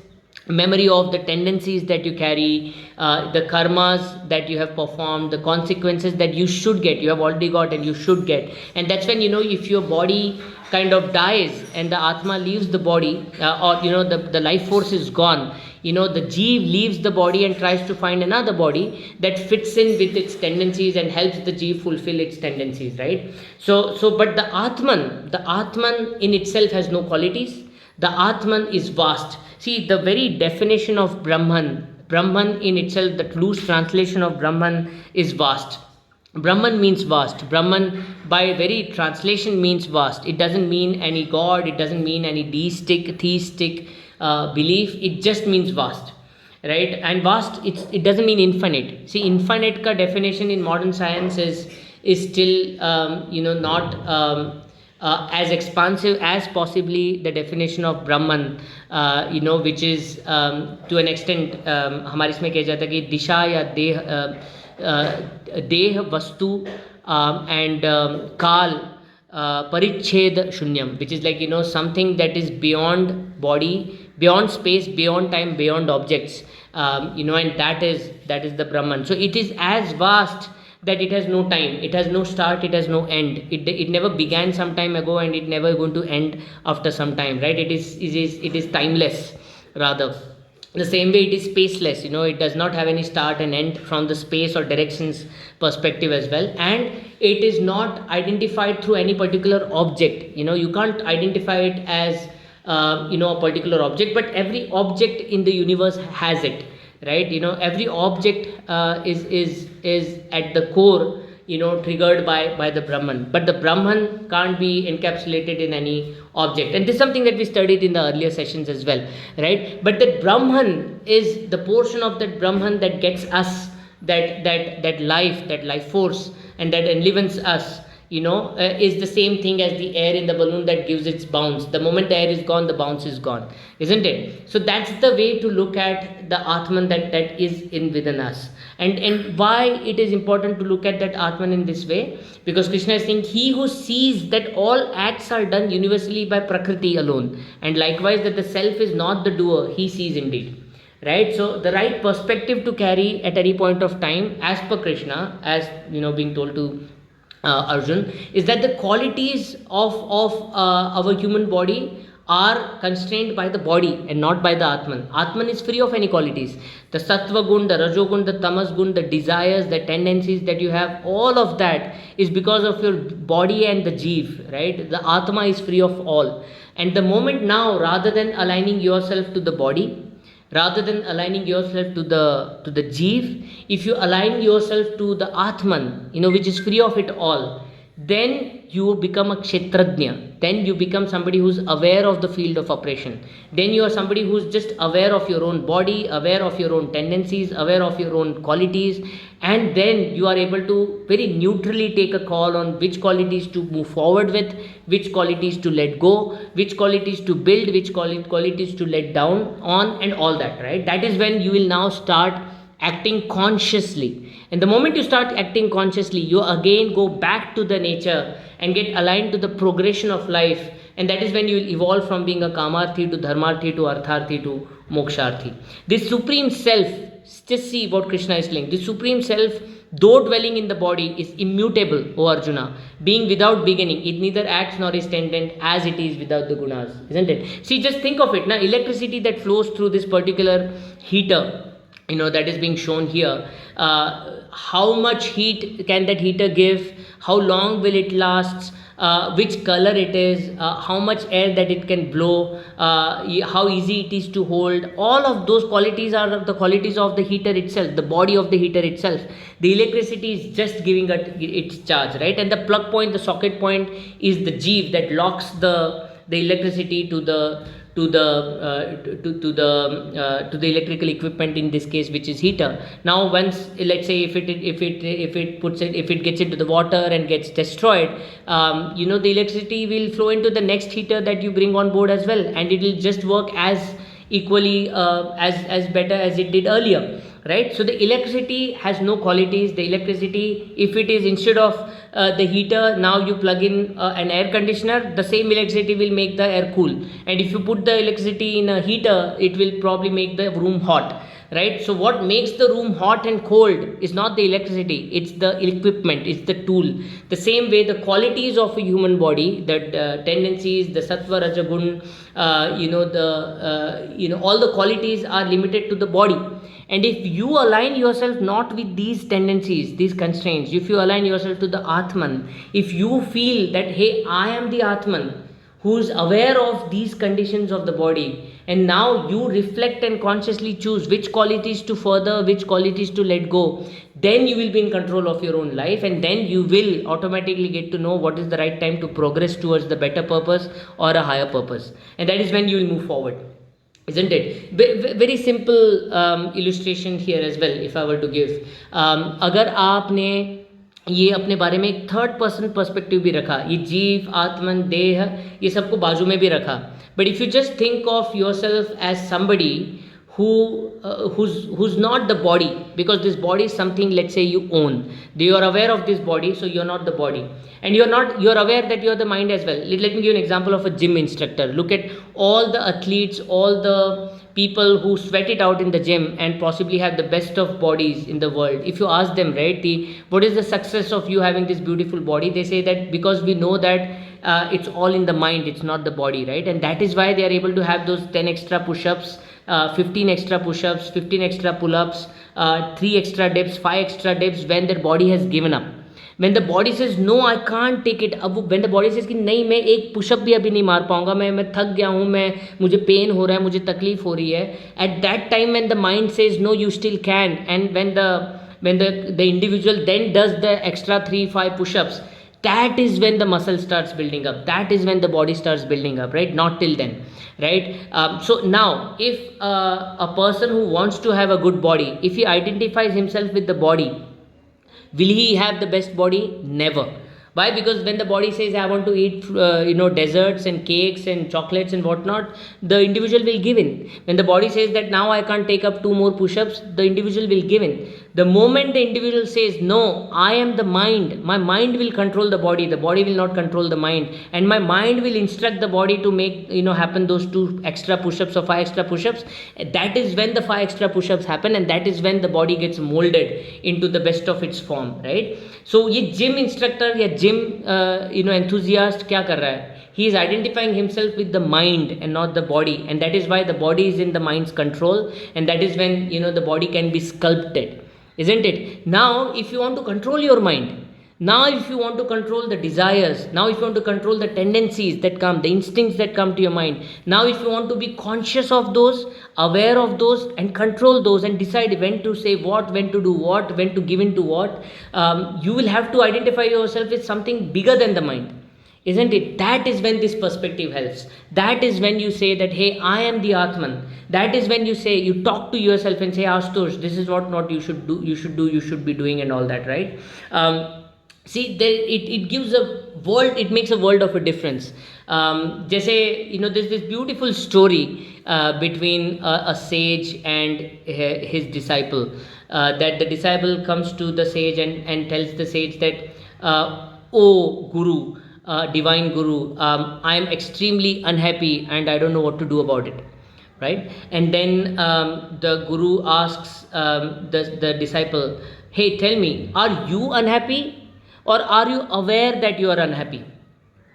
S1: memory of the tendencies that you carry, the karmas that you have performed, the consequences that you should get, you have already got and you should get. And that's when, if your body kind of dies and the atma leaves the body, or the life force is gone, the jeev leaves the body and tries to find another body that fits in with its tendencies and helps the jeev fulfill its tendencies, right? So but the atman in itself has no qualities. The atman is vast. See, the very definition of Brahman in itself, the loose translation of Brahman is vast. Brahman means vast. Brahman, by very translation, means vast. It doesn't mean any god, it doesn't mean any theistic belief, it just means vast. Right? And vast, it doesn't mean infinite. See, infinite ka definition in modern science is still, not. As expansive as possibly the definition of Brahman, which is to an extent, हमारे इसमें कहा जाता है कि दिशा या देह वस्तु and काल परिच्छेद शून्यम, which is like something that is beyond body, beyond space, beyond time, beyond objects, and that is the Brahman. So it is as vast that it has no time, it has no start, it has no end. It never began some time ago and it never going to end after some time, right? It is timeless, rather. The same way it is spaceless, it does not have any start and end from the space or directions perspective as well. And it is not identified through any particular object. You can't identify it as a particular object, but every object in the universe has it, right? Every object is at the core, triggered by the Brahman. But the Brahman can't be encapsulated in any object, and this is something that we studied in the earlier sessions as well, right? But that Brahman is the portion of that Brahman that gets us that life force, and that enlivens us, is the same thing as the air in the balloon that gives its bounce. The moment the air is gone, the bounce is gone, isn't it? So that's the way to look at the Atman that is in within us. And why it is important to look at that Atman in this way? Because Krishna is saying, he who sees that all acts are done universally by Prakriti alone, and likewise that the self is not the doer, he sees indeed. Right? So the right perspective to carry at any point of time, as per Krishna, as being told to Arjun, is that the qualities of our human body are constrained by the body and not by the Atman. Atman is free of any qualities. The Sattva gun, the Rajogun, the Tamas gun, the desires, the tendencies that you have, all of that is because of your body and the Jeev, right? The Atma is free of all. And the moment now, rather than aligning yourself to the body, rather than aligning yourself to the Jeev, if you align yourself to the Atman, which is free of it all, then you become a Kshetrajna. Then you become somebody who's aware of the field of operation. Then you are somebody who's just aware of your own body, aware of your own tendencies, aware of your own qualities, and then you are able to very neutrally take a call on which qualities to move forward with, which qualities to let go, which qualities to build, which qualities to let down on, and all that, right? That is when you will now start acting consciously. And the moment you start acting consciously, you again go back to the nature and get aligned to the progression of life. And that is when you will evolve from being a Kamarthi to Dharmarthi to Artharthi to Moksharthi. This Supreme Self, just see what Krishna is saying. This Supreme Self, though dwelling in the body, is immutable, O Arjuna, being without beginning. It neither acts nor is tendent as it is without the gunas, isn't it? See, just think of it. Now, electricity that flows through this particular heater, that is being shown here, how much heat can that heater give, how long will it last, which color it is, how much air that it can blow, how easy it is to hold. All of those qualities are the qualities of the heater itself, the body of the heater itself. The electricity is just giving it its charge, right? And the plug point, the socket point, is the jeev that locks the electricity to the electrical equipment, in this case, which is heater. Now once, let's say, if it gets into the water and gets destroyed, the electricity will flow into the next heater that you bring on board as well, and it will just work as equally as better as it did earlier. right? So the electricity has no qualities. The electricity, if it is instead of the heater, now you plug in an air conditioner, the same electricity will make the air cool. And if you put the electricity in a heater, it will probably make the room hot, right? So what makes the room hot and cold is not the electricity, it's the equipment, it's the tool. The same way, the qualities of a human body, the tendencies, the sattva, rajagun, all the qualities are limited to the body. And if you align yourself not with these tendencies, these constraints, if you align yourself to the Atman, if you feel that, hey, I am the Atman who is aware of these conditions of the body, and now you reflect and consciously choose which qualities to further, which qualities to let go, then you will be in control of your own life, and then you will automatically get to know what is the right time to progress towards the better purpose or a higher purpose. And that is when you will move forward, isn't it? Very simple illustration here as well, if I were to give. अगर आपने ये अपने बारे में एक third person perspective भी रखा, ये जीव, आत्मन, देह, ये सबको बाजू में भी रखा, but if you just think of yourself as somebody who's not the body, because this body is something, let's say, you own. You are aware of this body, so you're not the body, and you're aware that you're the mind as well. Let me give an example of a gym instructor. Look at all the athletes, all the people who sweat it out in the gym and possibly have the best of bodies in the world. If you ask them, right, what is the success of you having this beautiful body, they say that because we know that it's all in the mind, it's not the body, right? And that is why they are able to have those 10 extra push-ups, 15 extra push-ups, 15 extra pull-ups, 3 extra dips, 5 extra dips, when their body has given up. When the body says no, I can't take it, अब when the body says कि नहीं, मैं एक pushup भी अभी नहीं मार पाऊंगा, मैं थक गया हूँ, मुझे पेन हो रहा है, मुझे तकलीफ हो रही है, at that time when the mind says no, you still can, and when the individual then does the extra 3-5 push-ups, that is when the muscle starts building up, that is when the body starts building up, right? Not till then, right? So now if a person who wants to have a good body, if he identifies himself with the body, will he have the best body? Never. Why? Because when the body says I want to eat desserts and cakes and chocolates and whatnot, the individual will give in. When the body says that now I can't take up 2 more push-ups, the individual will give in. The moment the individual says no, I am the mind, my mind will control the body will not control the mind, and my mind will instruct the body to make happen those 2 extra push-ups or 5 extra push-ups. That is when the 5 extra push-ups happen, and that is when the body gets molded into the best of its form, right? So ये gym instructor या gym enthusiast क्या कर रहा है? He is identifying himself with the mind and not the body, and that is why the body is in the mind's control, and that is when the body can be sculpted, isn't it? Now if you want to control your mind, now if you want to control the desires, now if you want to control the tendencies that come, the instincts that come to your mind, now if you want to be conscious of those, aware of those, and control those, and decide when to say what, when to do what, when to give in to what, you will have to identify yourself with something bigger than the mind, isn't it? That is when this perspective helps. That is when you say that, hey, I am the Atman. That is when you talk to yourself and say, Ashutosh, this is what not you should do, you should be doing, and all that, right? See, it gives a world, it makes a world of a difference. जैसे there's this beautiful story between a sage and his disciple, that the disciple comes to the sage and tells the sage that, oh Guru, divine Guru, I am extremely unhappy and I don't know what to do about it, right? And then the Guru asks the disciple, hey, tell me, are you unhappy or are you aware that you are unhappy?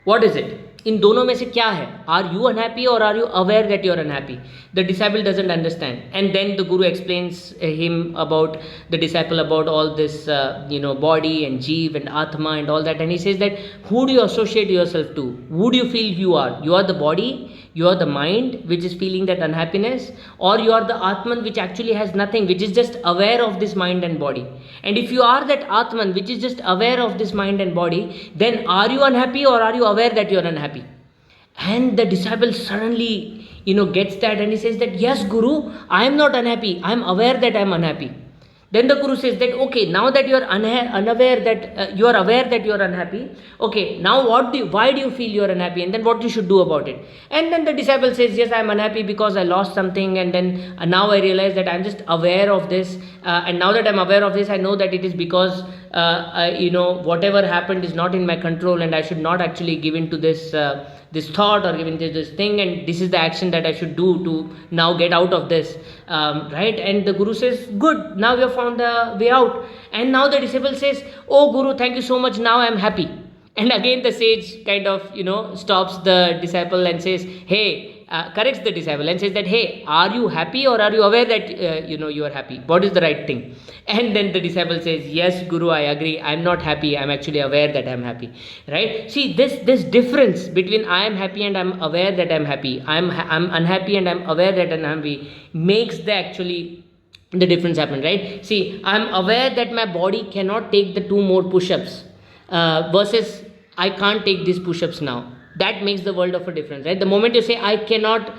S1: What is it? इन दोनों में से क्या है? Are you unhappy or are you aware that you are unhappy? The disciple doesn't understand, and then the Guru explains the disciple about all this body and jeev and atma and all that, and he says that who do you associate yourself to? Who do you feel you are? You are the body, you are the mind which is feeling that unhappiness, or you are the Atman which actually has nothing, which is just aware of this mind and body. And if you are that Atman which is just aware of this mind and body, then are you unhappy or are you aware that you are unhappy? And the disciple suddenly gets that, and he says that, yes Guru, I am not unhappy, I am aware that I am unhappy. Then the Guru says that, okay, now that you are unaware that you are aware that you are unhappy, okay, now why do you feel you are unhappy, and then what you should do about it. And then the disciple says, yes, I am unhappy because I lost something, and then now I realize that I am just aware of this, and now that I am aware of this, I know that it is because whatever happened is not in my control, and I should not actually give in to this thought or even this thing, and this is the action that I should do to now get out of this, right? And the Guru says, good, now we have found the way out. And now the disciple says, oh Guru, thank you so much, now I am happy. And again the sage kind of stops the disciple and says, hey, corrects the disciple and says that, hey, are you happy or are you aware that you are happy? What is the right thing? And then the disciple says, yes Guru, I agree, I am not happy, I am actually aware that I am happy, right? See, this difference between I am happy and I am aware that I am happy, I'm unhappy and I am aware that I am happy, makes the difference happen, right? See, I am aware that my body cannot take the 2 more push-ups, versus I can't take these push-ups now. That makes the world of a difference, right? The moment you say I cannot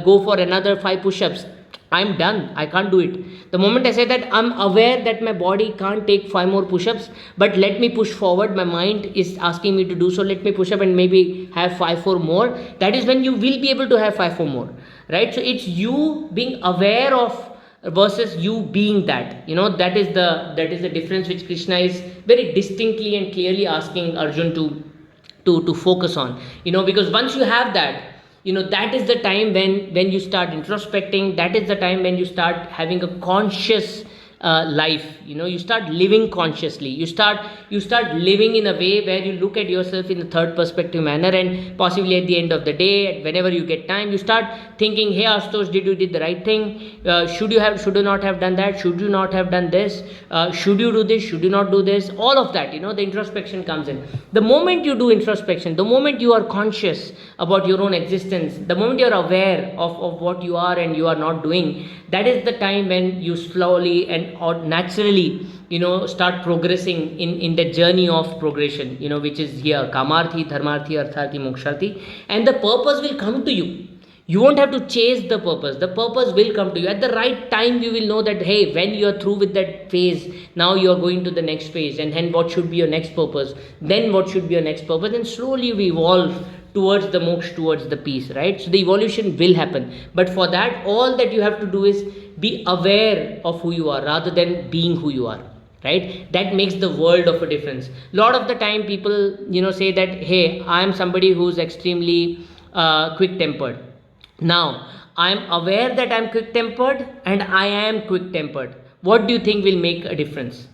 S1: go for another 5 push-ups, I'm done, I can't do it. The moment I say that I'm aware that my body can't take 5 more push-ups, but let me push forward, my mind is asking me to do so, let me push up and maybe have 5-4 more, that is when you will be able to have 5-4 more, right? So it's you being aware of versus you being that, that is the difference which Krishna is very distinctly and clearly asking Arjun to focus on, because once you have that, that is the time when you start introspecting, that is the time when you start having a conscious life, you start living consciously, you start living in a way where you look at yourself in a third perspective manner, and possibly at the end of the day, whenever you get time, you start thinking, hey Ashutosh, did you did the right thing, should you not have done that, should you not have done this, should you do this, should you not do this, all of that, the introspection comes in. The moment you do introspection, the moment you are conscious about your own existence, the moment you are aware of what you are and you are not doing, that is the time when you slowly and or naturally start progressing in the journey of progression, which is here kamarthi, dharmarthi, artharthi, moksharthi, and the purpose will come to you. You won't have to chase the purpose will come to you at the right time. You will know that, hey, when you are through with that phase, now you are going to the next phase, and then what should be your next purpose, then what should be your next purpose, and slowly we evolve towards the moksha, towards the peace, right? So the evolution will happen, but for that, all that you have to do is be aware of who you are rather than being who you are, right? That makes the world of a difference. Lot of the time people say that, hey, I am somebody who's extremely quick tempered. Now I am aware that I am quick tempered and I am quick tempered. What do you think will make a difference?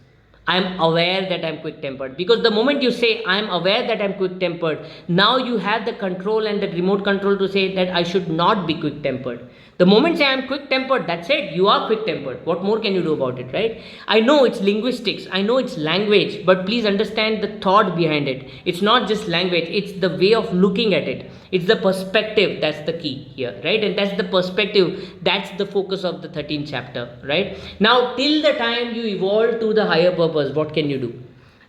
S1: I am aware that I am quick tempered, because the moment you say I am aware that I am quick tempered, now you have the control and the remote control to say that I should not be quick tempered. The moment say I am quick tempered, that's it, you are quick tempered. What more can you do about it, right? I know it's linguistics, I know it's language, but please understand the thought behind it. It's not just language, it's the way of looking at it. It's the perspective that's the key here, right? And that's the perspective, that's the focus of the 13th chapter, right? Now, till the time you evolve to the higher purpose, what can you do?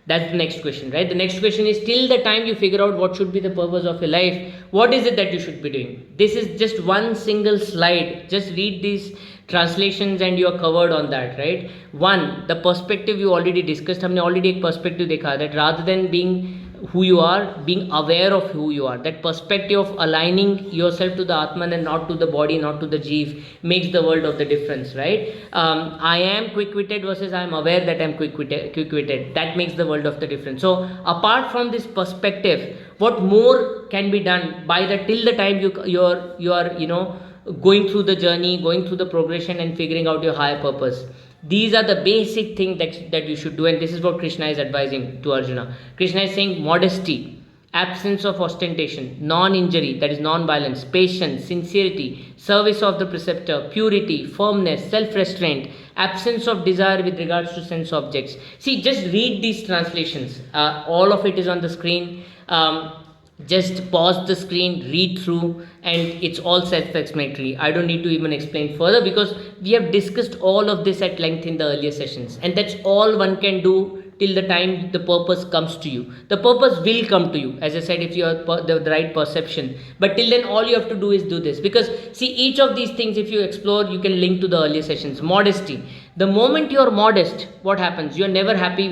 S1: That's the next question, right? The next question is, till the time you figure out what should be the purpose of your life, what is it that you should be doing? This is just one single slide. Just read these translations and you are covered on that, right? One, the perspective you already discussed. हमने already एक perspective देखा, that rather than being who you are, being aware of who you are, that perspective of aligning yourself to the Atman and not to the body, not to the Jeev, makes the world of the difference, right? I am quick-witted versus I am aware that I am quick-witted. That makes the world of the difference. So apart from this perspective, what more can be done by the till the time you are going through the journey, going through the progression and figuring out your higher purpose? These are the basic things that you should do, and this is what Krishna is advising to Arjuna. Krishna is saying modesty, absence of ostentation, non-injury, that is non-violence, patience, sincerity, service of the preceptor, purity, firmness, self-restraint, absence of desire with regards to sense objects. See, just read these translations. All of it is on the screen. Just pause the screen, read through, and it's all self-explanatory. I don't need to even explain further because we have discussed all of this at length in the earlier sessions, and that's all one can do till the time the purpose comes to you. The purpose will come to you, as I said, if you have the right perception. But till then, all you have to do is do this. Because see, each of these things, if you explore, you can link to the earlier sessions. Modesty. The moment you are modest, what happens? You are never happy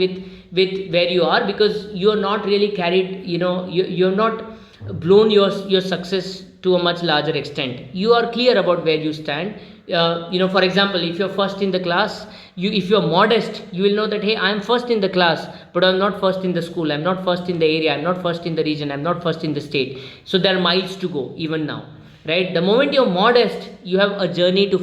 S1: with where you are, because you are not really carried. You have not blown your success to a much larger extent. You are clear about where you stand. For example, if you're first in the class, if you're modest, you will know that, hey, I'm first in the class, but I'm not first in the school, I'm not first in the area, I'm not first in the region, I'm not first in the state. So there are miles to go even now, right? The moment you're modest, you have a journey to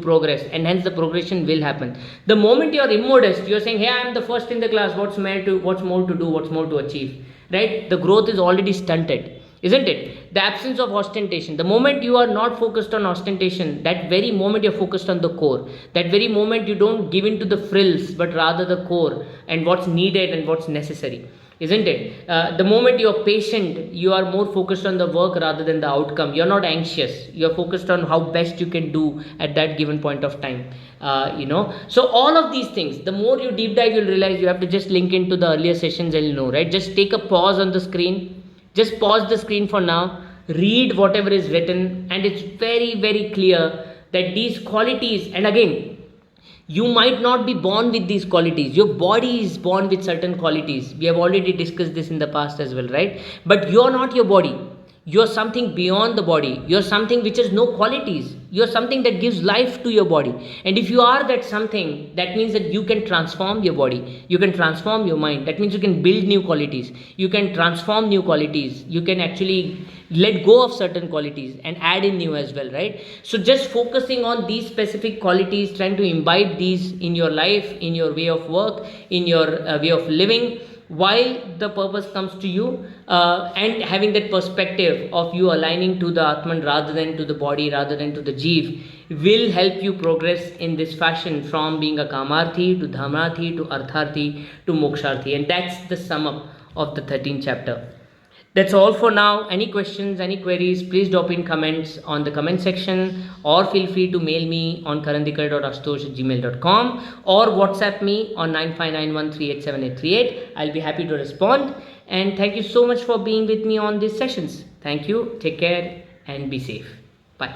S1: progress, and hence the progression will happen. The moment you're immodest, you're saying, hey, I'm the first in the class, what's more to do, what's more to achieve, right? The growth is already stunted, isn't it? The absence of ostentation. The moment you are not focused on ostentation, that very moment you're focused on the core. That very moment you don't give in to the frills, but rather the core and what's needed and what's necessary, isn't it? The moment you're patient, you are more focused on the work rather than the outcome. You're not anxious. You're focused on how best you can do at that given point of time. So all of these things, the more you deep dive, you'll realize you have to just link into the earlier sessions and you'll know, right? Just take a pause on the screen. Just pause the screen for now, read whatever is written, and it's very, very clear that these qualities, and again, you might not be born with these qualities. Your body is born with certain qualities. We have already discussed this in the past as well, right? But you're not your body. You're something beyond the body. You're something which has no qualities. You're something that gives life to your body. And if you are that something, that means that you can transform your body. You can transform your mind. That means you can build new qualities. You can transform new qualities. You can actually let go of certain qualities and add in new as well, right? So just focusing on these specific qualities, trying to imbibe these in your life, in your way of work, in your way of living, while the purpose comes to you, and having that perspective of you aligning to the Atman rather than to the body, rather than to the Jeev, will help you progress in this fashion from being a Kamarthi to Dharmarthi to Artharthi to Moksharthi. And that's the sum up of the 13th chapter. That's all for now. Any questions, any queries, please drop in comments on the comment section, or feel free to mail me on karandikar.ashutosh@gmail.com or WhatsApp me on 9591387838. I'll be happy to respond. And thank you so much for being with me on these sessions. Thank you. Take care and be safe. Bye.